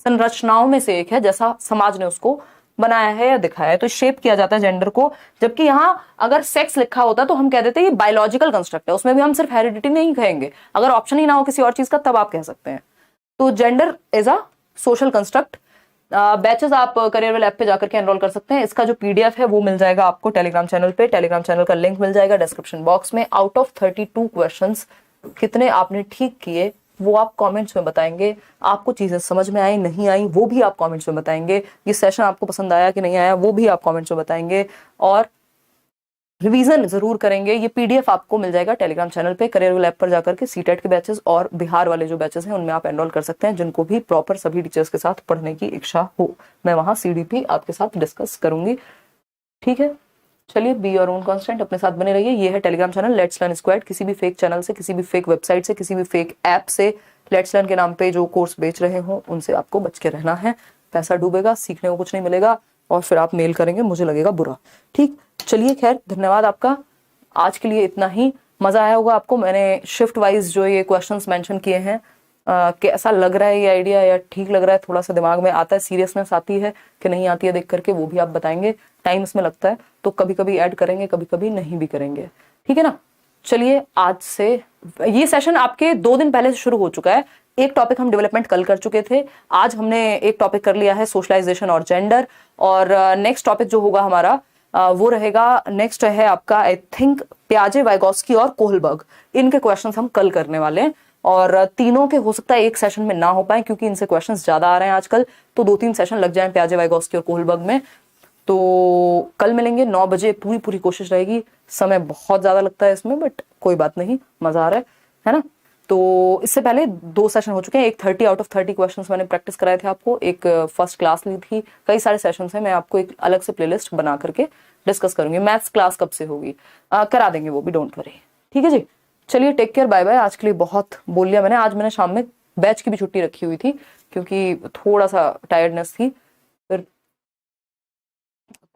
संरचनाओं में से एक है, जैसा समाज ने उसको बनाया है या दिखाया है, तो शेप किया जाता है जेंडर को। जबकि यहां अगर सेक्स लिखा होता तो हम कह देते हैं ये बायोलॉजिकल कंस्ट्रक्ट है, उसमें भी हम सिर्फ हेरिडिटी नहीं कहेंगे, अगर ऑप्शन ही ना हो किसी और चीज का तब आप कह सकते हैं। तो gender is a social construct. Batches आप करियर ऐप पे जाकर के एनरोल कर सकते हैं। इसका जो पीडीएफ है वो मिल जाएगा आपको टेलीग्राम चैनल पे, टेलीग्राम चैनल का लिंक मिल जाएगा डिस्क्रिप्शन बॉक्स में। आउट ऑफ 32 क्वेश्चंस कितने आपने ठीक किए वो आप कमेंट्स में बताएंगे। आपको चीजें समझ में आई नहीं आई वो भी आप कमेंट्स में बताएंगे। ये सेशन आपको पसंद आया कि नहीं आया वो भी आप कमेंट्स में बताएंगे। और रिवीजन जरूर करेंगे। ये पीडीएफ आपको मिल जाएगा टेलीग्राम चैनल पे, करियर लैब पर जाकर के। सीटेट के बैचेस और बिहार वाले जो बैचेस हैं उनमें आप एनरोल कर सकते हैं, जिनको भी प्रॉपर सभी टीचर्स के साथ पढ़ने की इच्छा हो। मैं वहां सीडीपी आपके साथ डिस्कस करूंगी, ठीक है। चलिए, बी योर ओन कांस्टेंट, अपने साथ बने रहिए। ये है Telegram channel let's learn squad. किसी भी फेक चैनल से, किसी भी फेक वेबसाइट से, किसी भी फेक ऐप से लेट्स लर्न के नाम पे जो कोर्स बेच रहे हो उनसे आपको बच के रहना है। पैसा डूबेगा, सीखने को कुछ नहीं मिलेगा और फिर आप मेल करेंगे, मुझे लगेगा बुरा, ठीक। चलिए, खैर धन्यवाद आपका। आज के लिए इतना ही। मजा आया होगा आपको। मैंने शिफ्ट वाइज जो ये क्वेश्चंस मेंशन किए हैं, कैसा लग रहा है ये आइडिया या ठीक लग रहा है? थोड़ा सा दिमाग में आता है, सीरियसनेस आती है कि नहीं आती है देख करके, वो भी आप बताएंगे। टाइम इसमें लगता है तो कभी कभी ऐड करेंगे, कभी कभी नहीं भी करेंगे, ठीक है ना। चलिए, आज से ये सेशन आपके 2 दिन पहले से शुरू हो चुका है। एक टॉपिक हम डेवलपमेंट कल कर चुके थे, आज हमने एक टॉपिक कर लिया है सोशलाइजेशन और जेंडर। और नेक्स्ट टॉपिक जो होगा हमारा वो रहेगा, नेक्स्ट है आपका आई थिंक प्याजे, वाइगोस्की और कोहलबर्ग। इनके क्वेश्चंस हम कल करने वाले हैं और तीनों के हो सकता है एक सेशन में ना हो पाए क्योंकि इनसे क्वेश्चंस ज्यादा आ रहे हैं आजकल, तो 2-3 सेशन लग जाएं प्याजे, वाइगोस्की और कोहलबर्ग में। तो कल मिलेंगे 9 बजे, पूरी कोशिश रहेगी। समय बहुत ज्यादा लगता है इसमें बट कोई बात नहीं, मजा आ रहा है ना। तो इससे पहले 2 सेशन हो चुके हैं। एक 30 आउट ऑफ 30 क्वेश्चंस मैंने प्रैक्टिस कराए थे आपको, एक फर्स्ट क्लास ली थी। कई सारे सेशंस हैं, मैं आपको एक अलग से प्लेलिस्ट बना करके डिस्कस करूंगी। मैथ्स क्लास कब से होगी करा देंगे वो भी, डोंट वरी, ठीक है जी। चलिए, टेक केयर, बाय बाय। आज के लिए बहुत बोल लिया मैंने। आज मैंने शाम में बैच की भी छुट्टी रखी हुई थी क्योंकि थोड़ा सा टायर्डनेस थी। फिर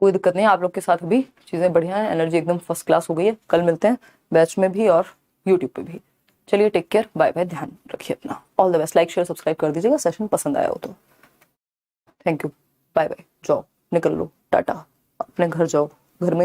कोई दिक्कत नहीं, आप लोग के साथ अभी चीजें बढ़िया हैं, एनर्जी एकदम फर्स्ट क्लास हो गई है। कल मिलते हैं बैच में भी और यूट्यूब पे भी। चलिए, टेक केयर, बाय बाय, ध्यान रखिए अपना। All the best. Like share subscribe कर दीजिएगा सेशन पसंद आया हो तो। Thank you, bye bye. जाओ, निकल लो, टाटा, अपने घर जाओ, घर में